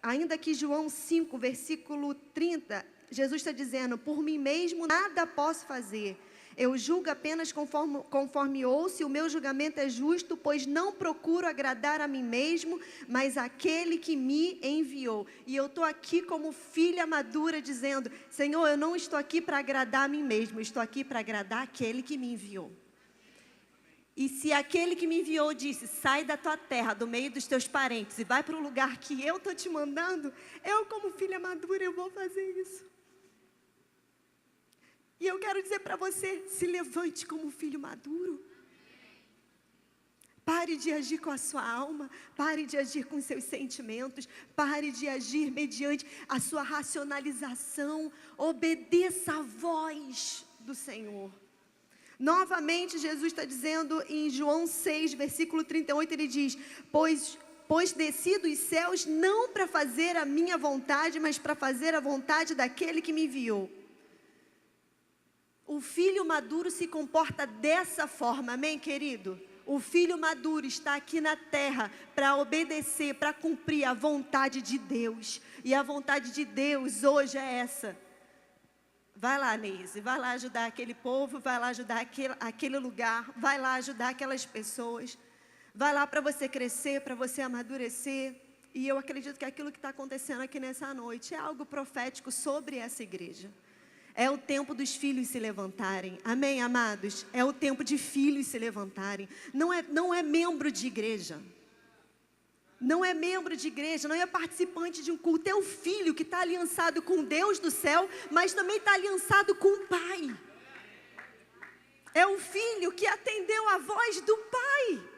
Ainda que João 5, versículo 30, Jesus está dizendo: por mim mesmo nada posso fazer. Eu julgo apenas conforme ouço, e o meu julgamento é justo, pois não procuro agradar a mim mesmo, mas aquele que me enviou. E eu estou aqui como filha madura dizendo: Senhor, eu não estou aqui para agradar a mim mesmo, eu estou aqui para agradar aquele que me enviou. E se aquele que me enviou disse: sai da tua terra, do meio dos teus parentes, e vai para o lugar que eu estou te mandando, eu como filha madura, eu vou fazer isso. E eu quero dizer para você, se levante como filho maduro. Pare de agir com a sua alma, pare de agir com seus sentimentos, pare de agir mediante a sua racionalização, obedeça a voz do Senhor. Novamente, Jesus está dizendo em João 6, versículo 38, ele diz: Pois desci dos céus não para fazer a minha vontade, mas para fazer a vontade daquele que me enviou. O filho maduro se comporta dessa forma, amém, querido? O filho maduro está aqui na terra para obedecer, para cumprir a vontade de Deus. E a vontade de Deus hoje é essa. Vai lá, Neise, vai lá ajudar aquele povo, vai lá ajudar aquele lugar, vai lá ajudar aquelas pessoas. Vai lá para você crescer, para você amadurecer. E eu acredito que aquilo que está acontecendo aqui nessa noite é algo profético sobre essa igreja. É o tempo dos filhos se levantarem. Amém, amados? É o tempo de filhos se levantarem. Não é membro de igreja. Não é membro de igreja, não é participante de um culto. É o filho que está aliançado com Deus do céu, mas também está aliançado com o Pai. É o filho que atendeu a voz do Pai.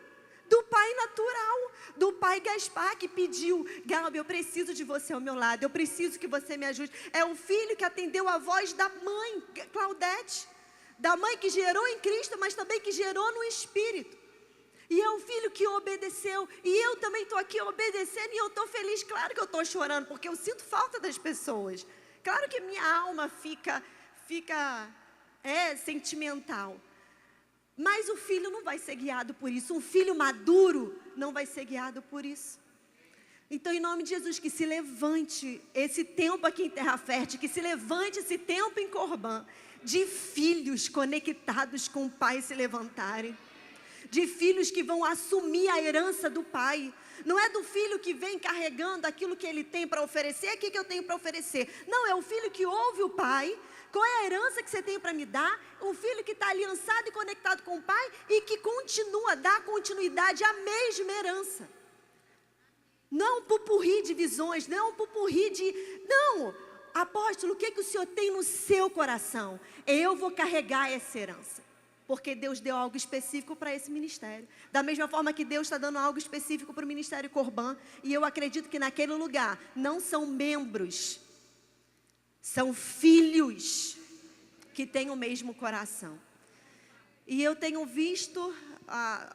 Do pai natural, do pai Gaspar, que pediu: Galbi, eu preciso de você ao meu lado, eu preciso que você me ajude. É o filho que atendeu a voz da mãe, Claudete, da mãe que gerou em Cristo, mas também que gerou no Espírito. E é o filho que obedeceu, e eu também estou aqui obedecendo, e eu estou feliz. Claro que eu estou chorando, porque eu sinto falta das pessoas. Claro que minha alma fica sentimental. Mas o filho não vai ser guiado por isso. Um filho maduro não vai ser guiado por isso. Então, em nome de Jesus, que se levante esse tempo aqui em Terra Fértil, que se levante esse tempo em Corbã, de filhos conectados com o Pai se levantarem. De filhos que vão assumir a herança do Pai. Não é do filho que vem carregando aquilo que ele tem para oferecer, aqui que eu tenho para oferecer. Não, é o filho que ouve o Pai. Qual é a herança que você tem para me dar? Um filho que está aliançado e conectado com o Pai e que dá continuidade à mesma herança. Não um pupurri de visões, não um pupurri de... Não, apóstolo, o que o Senhor tem no seu coração? Eu vou carregar essa herança. Porque Deus deu algo específico para esse ministério. Da mesma forma que Deus está dando algo específico para o Ministério Corbã. E eu acredito que naquele lugar não são membros, são filhos que têm o mesmo coração. E eu tenho visto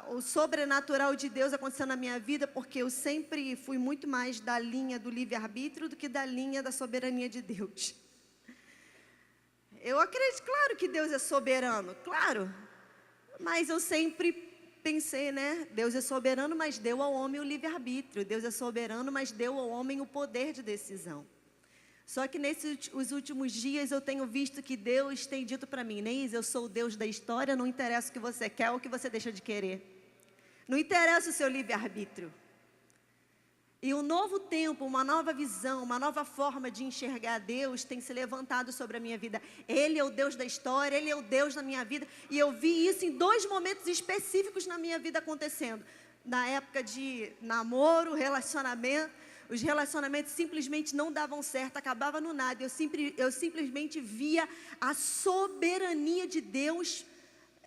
o sobrenatural de Deus acontecendo na minha vida, porque eu sempre fui muito mais da linha do livre-arbítrio do que da linha da soberania de Deus. Eu acredito, claro que Deus é soberano, claro. Mas eu sempre pensei, né? Deus é soberano, mas deu ao homem o livre-arbítrio. Deus é soberano, mas deu ao homem o poder de decisão. Só que nesses os últimos dias eu tenho visto que Deus tem dito para mim, Neise, eu sou o Deus da história, não interessa o que você quer ou o que você deixa de querer. Não interessa o seu livre-arbítrio. E um novo tempo, uma nova visão, uma nova forma de enxergar Deus tem se levantado sobre a minha vida. Ele é o Deus da história, Ele é o Deus da minha vida. E eu vi isso em 2 momentos específicos na minha vida acontecendo. Na época de namoro, relacionamento, os relacionamentos simplesmente não davam certo, acabava no nada. Eu simplesmente via a soberania de Deus.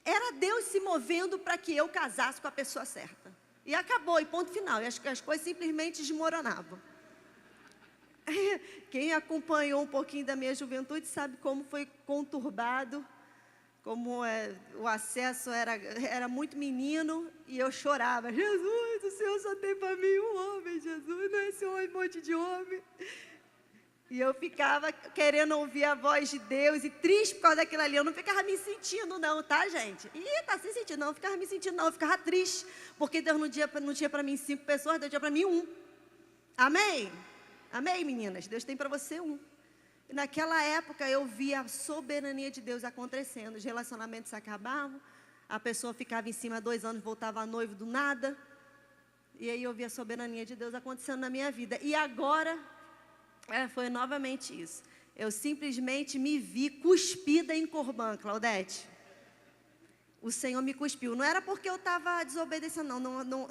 Era Deus se movendo para que eu casasse com a pessoa certa. E acabou, e ponto final. E as coisas simplesmente desmoronavam. Quem acompanhou um pouquinho da minha juventude sabe como foi conturbado, como o acesso era muito menino, e eu chorava. Jesus, o Senhor só tem para mim um homem, Jesus, não é esse monte de homem. E eu ficava querendo ouvir a voz de Deus e triste por causa daquilo ali. Eu não ficava me sentindo não, tá, gente? Tá se sentindo não, eu ficava me sentindo não, eu ficava triste. Porque Deus não tinha para mim 5 pessoas, Deus tinha para mim 1. Amém? Amém, meninas? Deus tem para você 1. E naquela época eu via a soberania de Deus acontecendo. Os relacionamentos acabavam, a pessoa ficava em cima 2 anos, voltava noivo do nada. E aí eu via a soberania de Deus acontecendo na minha vida. E agora... foi novamente isso. Eu simplesmente me vi cuspida em Corbã, Claudete. O Senhor me cuspiu. Não era porque eu estava desobedecendo,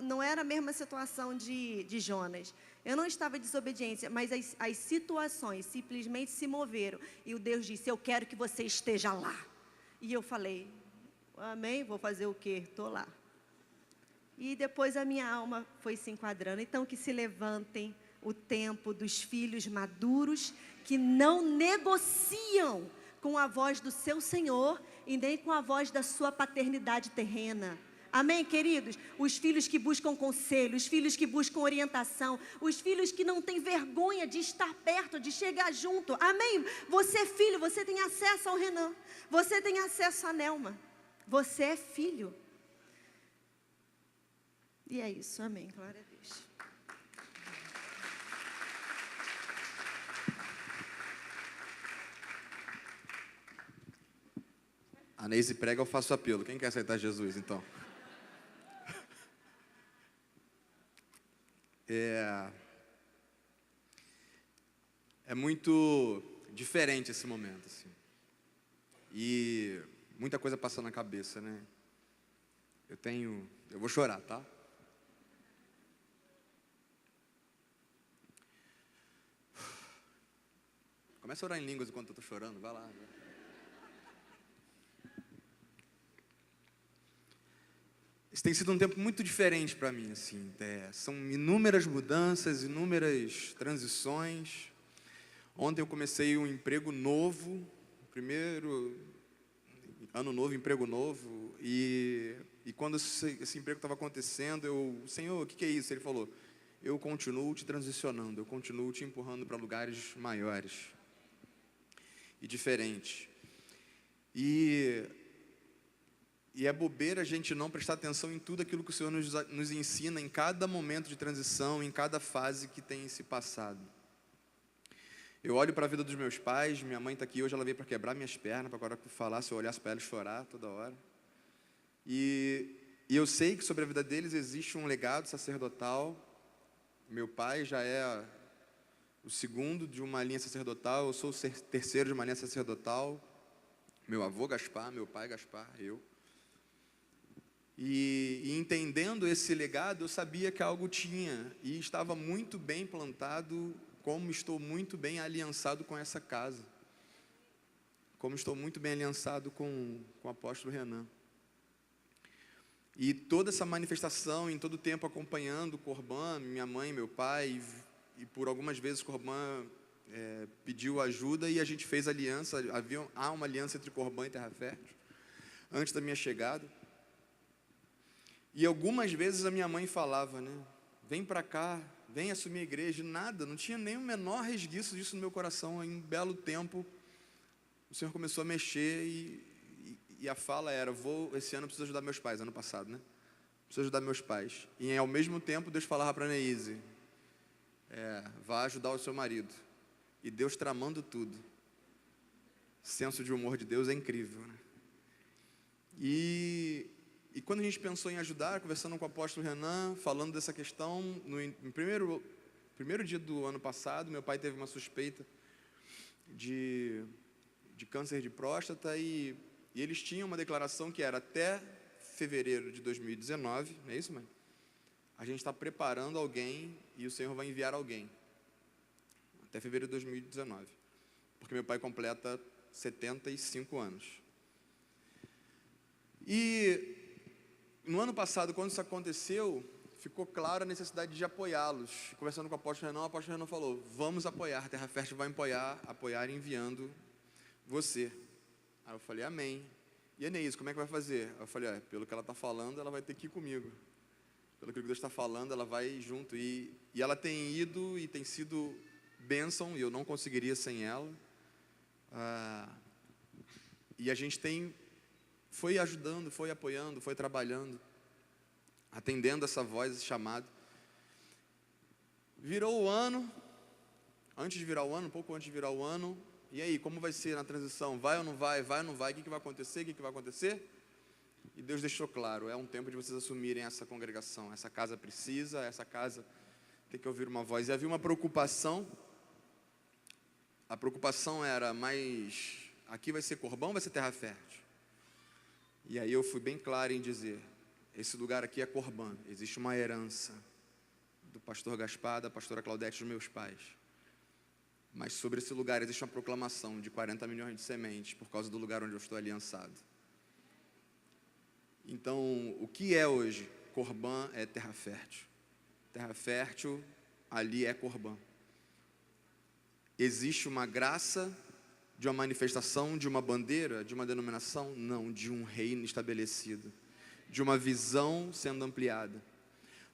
não era a mesma situação de Jonas. Eu não estava desobediência, mas as situações simplesmente se moveram. E o Deus disse, eu quero que você esteja lá. E eu falei, amém, vou fazer o quê? Estou lá. E depois a minha alma foi se enquadrando. Então que se levantem o tempo dos filhos maduros que não negociam com a voz do seu Senhor e nem com a voz da sua paternidade terrena. Amém, queridos? Os filhos que buscam conselho, os filhos que buscam orientação, os filhos que não têm vergonha de estar perto, de chegar junto. Amém? Você é filho, você tem acesso ao Renan, você tem acesso à Nelma. Você é filho. E é isso, amém, glória a Deus. A Neise prega, eu faço apelo. Quem quer aceitar Jesus, então? É muito diferente esse momento, assim. E muita coisa passa na cabeça, né? Eu vou chorar, tá? Começa a orar em línguas enquanto eu estou chorando, vai lá. Esse tem sido um tempo muito diferente para mim, assim. São inúmeras mudanças, inúmeras transições. Ontem eu comecei um emprego novo, primeiro ano novo, emprego novo. E quando esse emprego estava acontecendo, Senhor, o que é isso? Ele falou, eu continuo te transicionando, eu continuo te empurrando para lugares maiores e diferentes. E é bobeira a gente não prestar atenção em tudo aquilo que o Senhor nos ensina em cada momento de transição, em cada fase que tem se passado. Eu olho para a vida dos meus pais, minha mãe está aqui hoje, ela veio para quebrar minhas pernas, para agora falar, se eu olhasse para ela chorar toda hora. E eu sei que sobre a vida deles existe um legado sacerdotal. Meu pai já é o segundo de uma linha sacerdotal, eu sou o terceiro de uma linha sacerdotal. Meu avô Gaspar, meu pai Gaspar, eu. E entendendo esse legado, eu sabia que algo tinha, e estava muito bem plantado, como estou muito bem aliançado com essa casa, como estou muito bem aliançado com o apóstolo Renan. E toda essa manifestação, em todo o tempo acompanhando Corbã, minha mãe, meu pai, e por algumas vezes Corbã pediu ajuda e a gente fez aliança, há uma aliança entre Corbã e Terra Fértil, antes da minha chegada. E algumas vezes a minha mãe falava, né? Vem para cá, vem assumir a igreja. Nada, não tinha nem o menor resguiço disso no meu coração. Em um belo tempo, o Senhor começou a mexer e a fala era, esse ano eu preciso ajudar meus pais, ano passado, né? Preciso ajudar meus pais. E ao mesmo tempo Deus falava para a Neise, vá ajudar o seu marido. E Deus tramando tudo. O senso de humor de Deus é incrível, né? E quando a gente pensou em ajudar, conversando com o apóstolo Renan, falando dessa questão, no primeiro dia do ano passado, meu pai teve uma suspeita de câncer de próstata e eles tinham uma declaração que era até fevereiro de 2019, não é isso, mãe? A gente está preparando alguém e o Senhor vai enviar alguém. Até fevereiro de 2019. Porque meu pai completa 75 anos. E no ano passado, quando isso aconteceu, ficou clara a necessidade de apoiá-los. Conversando com o apóstolo Renan falou, vamos apoiar, Terra Fértil vai apoiar enviando você. Aí eu falei, amém. E a Neise, como é que vai fazer? Aí eu falei, pelo que ela está falando, ela vai ter que ir comigo. Pelo que Deus está falando, ela vai junto. E ela tem ido e tem sido bênção, e eu não conseguiria sem ela. E a gente foi ajudando, foi apoiando, foi trabalhando, atendendo essa voz, esse chamado. Virou o ano, antes de virar o ano, um pouco antes de virar o ano, e aí, como vai ser na transição? Vai ou não vai? Vai ou não vai? O que vai acontecer? O que vai acontecer? E Deus deixou claro, é um tempo de vocês assumirem essa congregação, essa casa precisa, essa casa tem que ouvir uma voz. E havia uma preocupação, a preocupação era, mas aqui vai ser Corbão ou vai ser Terra Fértil? E aí eu fui bem claro em dizer, esse lugar aqui é Corbã, existe uma herança do pastor Gaspar, da pastora Claudete, dos meus pais. Mas sobre esse lugar existe uma proclamação de 40 milhões de sementes, por causa do lugar onde eu estou aliançado. Então, o que é hoje? Corbã é Terra Fértil. Terra Fértil, ali é Corbã. Existe uma graça de uma manifestação, de uma bandeira, de uma denominação? Não, de um reino estabelecido, de uma visão sendo ampliada.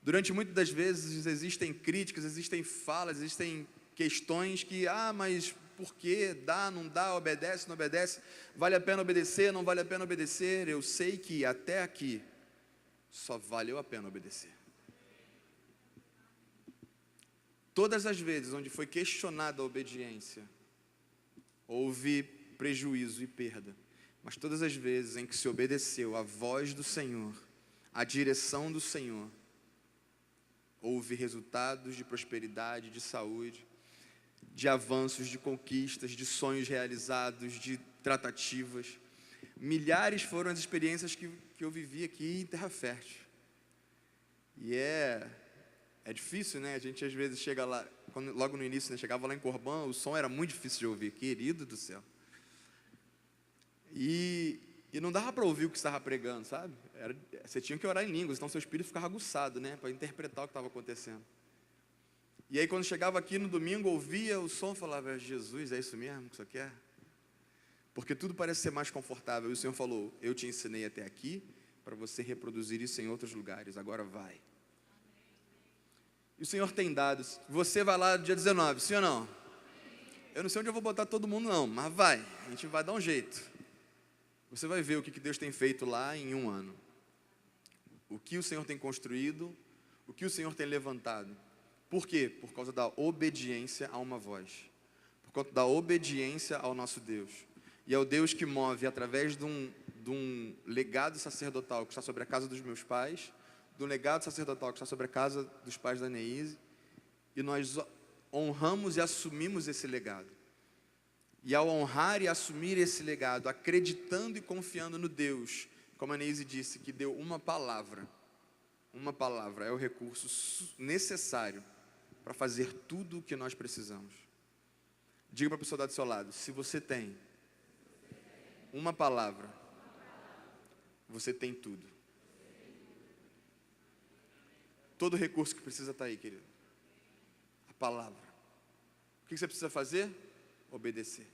Durante muitas das vezes existem críticas, existem falas, existem questões que, mas por quê? Dá, não dá, obedece, não obedece, vale a pena obedecer, não vale a pena obedecer? Eu sei que até aqui só valeu a pena obedecer. Todas as vezes onde foi questionada a obediência, houve prejuízo e perda. Mas todas as vezes em que se obedeceu à voz do Senhor, à direção do Senhor, houve resultados de prosperidade, de saúde, de avanços, de conquistas, de sonhos realizados, de tratativas. Milhares foram as experiências que eu vivi aqui em Terra Fértil. E é difícil, né? A gente às vezes chega lá, logo no início, né, chegava lá em Corbã, o som era muito difícil de ouvir, querido do céu. E não dava para ouvir o que estava pregando, sabe? Você tinha que orar em línguas, então seu espírito ficava aguçado, né, para interpretar o que estava acontecendo. E aí quando chegava aqui no domingo, ouvia o som, falava, Jesus, é isso mesmo que você quer? Porque tudo parece ser mais confortável. E o Senhor falou, eu te ensinei até aqui, para você reproduzir isso em outros lugares, agora vai. E o Senhor tem dado, você vai lá dia 19, sim ou não? Eu não sei onde eu vou botar todo mundo não, mas vai, a gente vai dar um jeito. Você vai ver o que Deus tem feito lá em um ano. O que o Senhor tem construído, o que o Senhor tem levantado. Por quê? Por causa da obediência a uma voz. Por conta da obediência ao nosso Deus. E é o Deus que move através de um legado sacerdotal que está sobre a casa dos meus pais, do legado sacerdotal que está sobre a casa dos pais da Neise, e nós honramos e assumimos esse legado. E ao honrar e assumir esse legado, acreditando e confiando no Deus, como a Neise disse, que deu uma palavra é o recurso necessário para fazer tudo o que nós precisamos. Diga para a pessoa do seu lado, se você tem uma palavra, você tem tudo. Todo recurso que precisa está aí, querido. A palavra. O que você precisa fazer? Obedecer.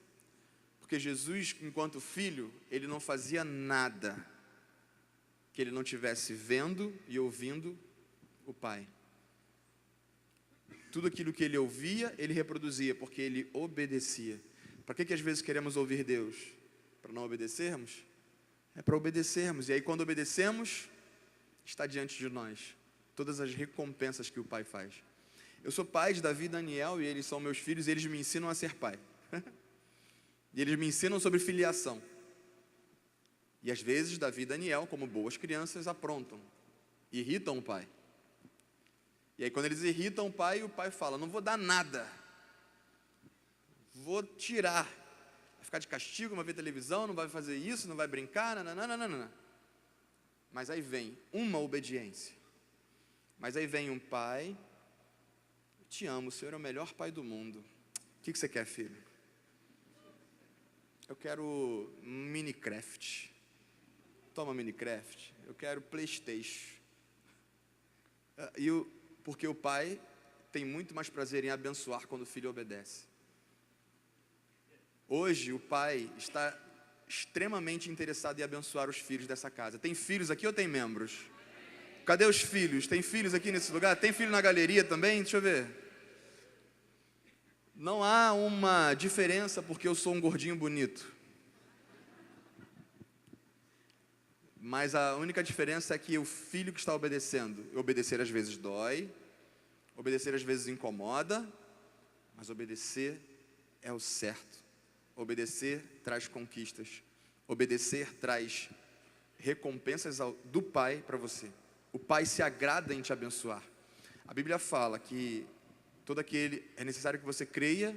Porque Jesus, enquanto filho, ele não fazia nada que ele não tivesse vendo e ouvindo o Pai. Tudo aquilo que ele ouvia, ele reproduzia, porque ele obedecia. Para que às vezes queremos ouvir Deus? Para não obedecermos? É para obedecermos. E aí quando obedecemos, está diante de nós todas as recompensas que o Pai faz. Eu sou pai de Davi e Daniel, e eles são meus filhos, e eles me ensinam a ser pai. E eles me ensinam sobre filiação. E às vezes Davi e Daniel, como boas crianças, aprontam, irritam o pai. E aí quando eles irritam o pai fala: não vou dar nada, vou tirar, vai ficar de castigo, não vai ver televisão, não vai fazer isso, não vai brincar, nananana. Mas aí vem uma obediência. Mas aí vem um pai: te amo, o Senhor é o melhor pai do mundo. O que você quer, filho? Eu quero Minecraft. Toma Minecraft. Eu quero PlayStation. Porque o pai tem muito mais prazer em abençoar quando o filho obedece. Hoje o pai está extremamente interessado em abençoar os filhos dessa casa. Tem filhos aqui ou tem membros? Cadê os filhos? Tem filhos aqui nesse lugar? Tem filho na galeria também? Deixa eu ver. Não há uma diferença porque eu sou um gordinho bonito. Mas a única diferença é que o filho que está obedecendo, obedecer às vezes dói, obedecer às vezes incomoda, mas obedecer é o certo. Obedecer traz conquistas. Obedecer traz recompensas do Pai para você. O Pai se agrada em te abençoar. A Bíblia fala que é necessário que você creia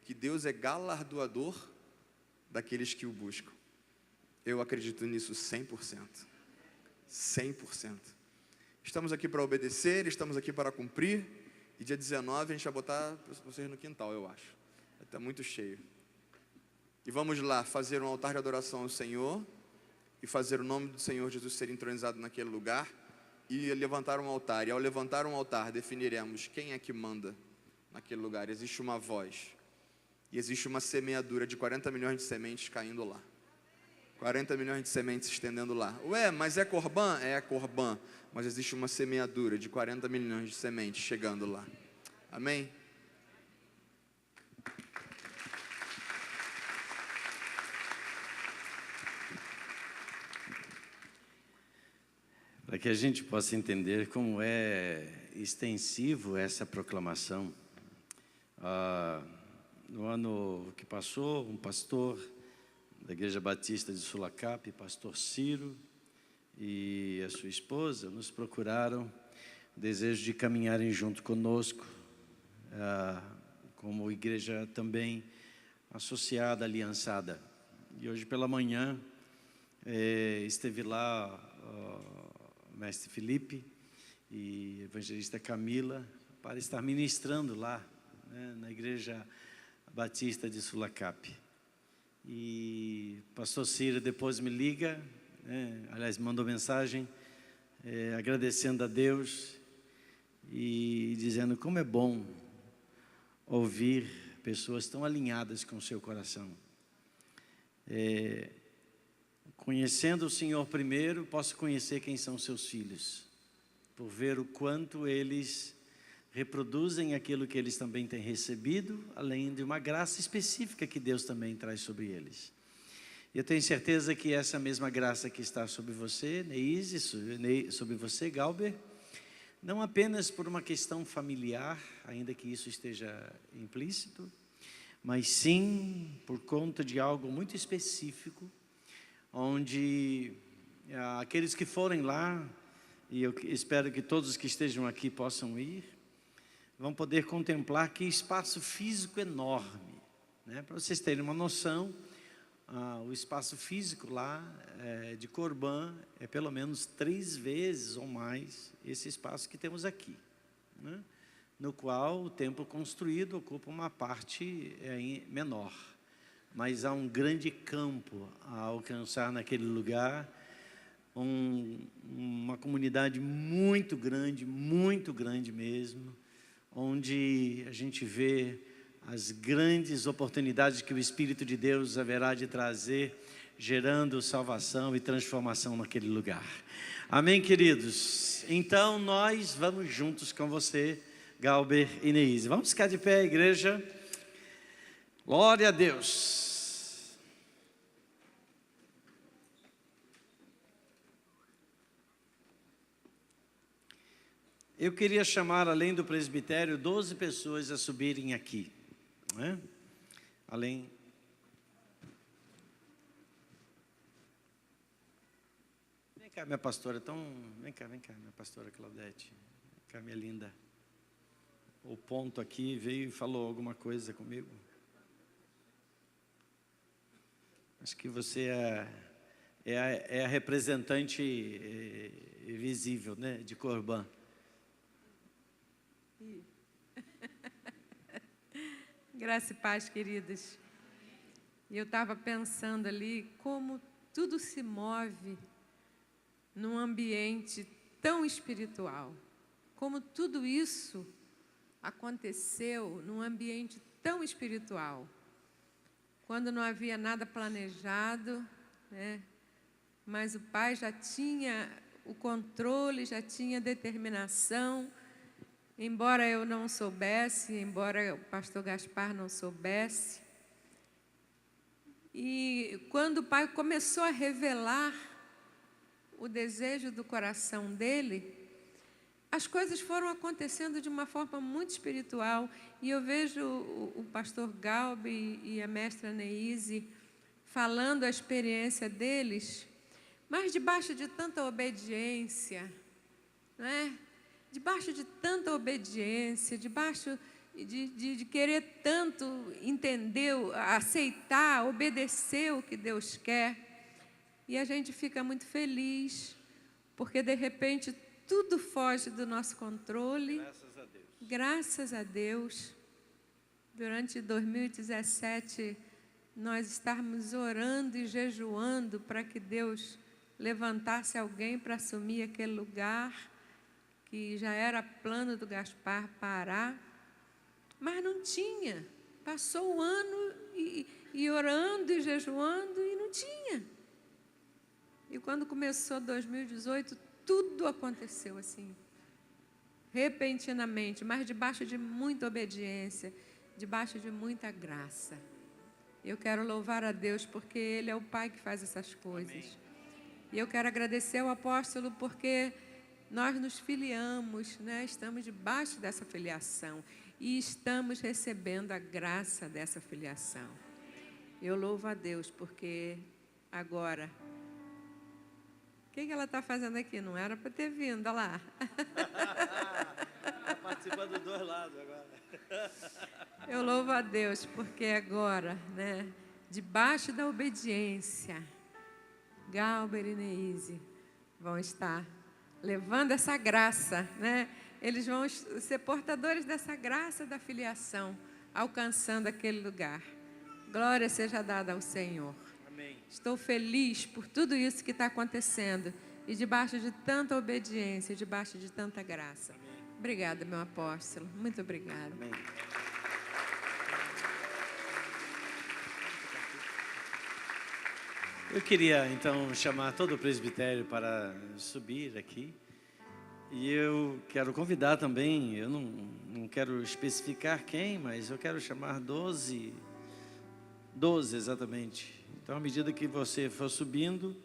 que Deus é galardoador daqueles que o buscam. Eu acredito nisso 100%. 100%. Estamos aqui para obedecer, estamos aqui para cumprir. E dia 19 a gente vai botar vocês no quintal, eu acho. Está muito cheio. E vamos lá fazer um altar de adoração ao Senhor e fazer o nome do Senhor Jesus ser entronizado naquele lugar e levantar um altar. E ao levantar um altar, definiremos quem é que manda naquele lugar. Existe uma voz e existe uma semeadura de 40 milhões de sementes caindo lá. 40 milhões de sementes se estendendo lá. Ué, mas é Corbã? É Corbã. Mas existe uma semeadura de 40 milhões de sementes chegando lá. Amém? Para que a gente possa entender como é extensivo essa proclamação. No ano que passou, um pastor da Igreja Batista de Sulacap, pastor Ciro, e a sua esposa nos procuraram o desejo de caminharem junto conosco, como igreja também associada, aliançada. E hoje pela manhã esteve lá o mestre Felipe e a evangelista Camila para estar ministrando lá, né, na Igreja Batista de Sulacap. E o pastor Ciro depois me liga, aliás, mandou mensagem agradecendo a Deus e dizendo como é bom ouvir pessoas tão alinhadas com o seu coração. Conhecendo o Senhor primeiro, posso conhecer quem são seus filhos, por ver o quanto eles reproduzem aquilo que eles também têm recebido, além de uma graça específica que Deus também traz sobre eles. Eu tenho certeza que essa mesma graça que está sobre você, Neise, sobre você, Galber, não apenas por uma questão familiar, ainda que isso esteja implícito, mas sim por conta de algo muito específico, onde aqueles que forem lá, e eu espero que todos que estejam aqui possam ir, vão poder contemplar que espaço físico enorme, né? Para vocês terem uma noção, o espaço físico lá de Corbã é pelo menos 3 vezes ou mais esse espaço que temos aqui, né? No qual o templo construído ocupa uma parte menor, mas há um grande campo a alcançar naquele lugar, uma comunidade muito grande mesmo, onde a gente vê as grandes oportunidades que o Espírito de Deus haverá de trazer, gerando salvação e transformação naquele lugar. Amém, queridos? Então, nós vamos juntos com você, Galber e Neise. Vamos ficar de pé, igreja. Glória a Deus. Eu queria chamar, além do presbitério, 12 pessoas a subirem aqui, né? Além... Vem cá, minha pastora, vem cá, minha pastora Claudete. Vem cá, minha linda. O ponto aqui veio e falou alguma coisa comigo. Acho que você é a representante visível, né, de Corbã. Graça e paz, queridas. E eu estava pensando ali como tudo se move num ambiente tão espiritual. Como tudo isso aconteceu num ambiente tão espiritual. Quando não havia nada planejado, né? Mas o Pai já tinha o controle, já tinha determinação. Embora eu não soubesse, embora o pastor Gaspar não soubesse. E quando o Pai começou a revelar o desejo do coração dele, as coisas foram acontecendo de uma forma muito espiritual. E eu vejo o pastor Galbi e a mestra Neise falando a experiência deles, mas debaixo de tanta obediência, não é? Debaixo de tanta obediência, debaixo de querer tanto entender, aceitar, obedecer o que Deus quer. E a gente fica muito feliz, porque de repente tudo foge do nosso controle. Graças a Deus. Graças a Deus. Durante 2017, nós estávamos orando e jejuando para que Deus levantasse alguém para assumir aquele lugar, que já era plano do Gaspar parar, mas não tinha. Passou o ano e orando e jejuando e não tinha. E quando começou 2018, tudo aconteceu assim, repentinamente, mas debaixo de muita obediência, debaixo de muita graça. Eu quero louvar a Deus porque Ele é o Pai que faz essas coisas. Amém. E eu quero agradecer ao apóstolo porque nós nos filiamos, né? Estamos debaixo dessa filiação e estamos recebendo a graça dessa filiação. Eu louvo a Deus porque agora... O que ela está fazendo aqui? Não era para ter vindo, olha lá. Está participando dos dois lados agora. Eu louvo a Deus porque agora, né, debaixo da obediência, Galber e Neise vão estar levando essa graça, né? Eles vão ser portadores dessa graça da filiação, alcançando aquele lugar. Glória seja dada ao Senhor. Amém. Estou feliz por tudo isso que está acontecendo e debaixo de tanta obediência, debaixo de tanta graça. Amém. Obrigada, meu apóstolo. Muito obrigada. Amém. Eu queria, então, chamar todo o presbitério para subir aqui. E eu quero convidar também, eu não quero especificar quem, mas eu quero chamar 12 exatamente. Então, à medida que você for subindo,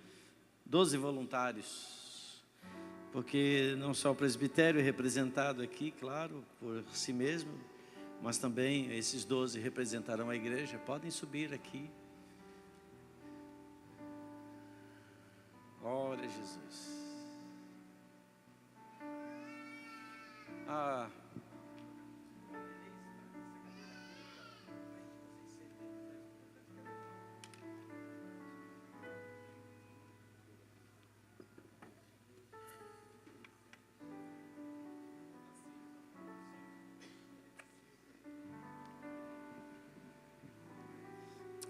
12 voluntários. Porque não só o presbitério é representado aqui, claro, por si mesmo, mas também esses 12 representarão a igreja. Podem subir aqui. Glória a Jesus.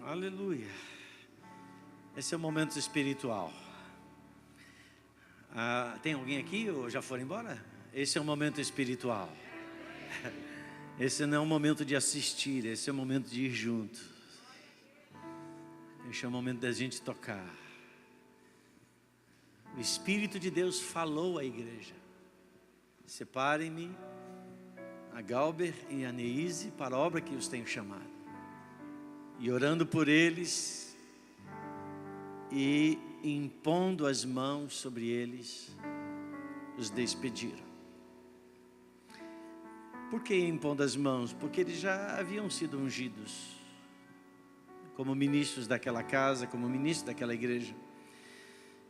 Aleluia. Esse é o momento espiritual. Tem alguém aqui ou já foram embora? Esse é um momento espiritual. Esse não é um momento de assistir, esse é um momento de ir junto. Esse é o momento da gente tocar. O Espírito de Deus falou à igreja: separem-me, a Galber e a Neise, para a obra que os tenho chamado. e orando por eles e impondo as mãos sobre eles, os despediram. Por que impondo as mãos? Porque eles já haviam sido ungidos como ministros daquela casa, como ministros daquela igreja.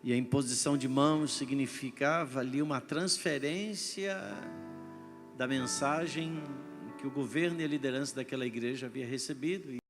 E a imposição de mãos significava ali uma transferência da mensagem que o governo e a liderança daquela igreja havia recebido.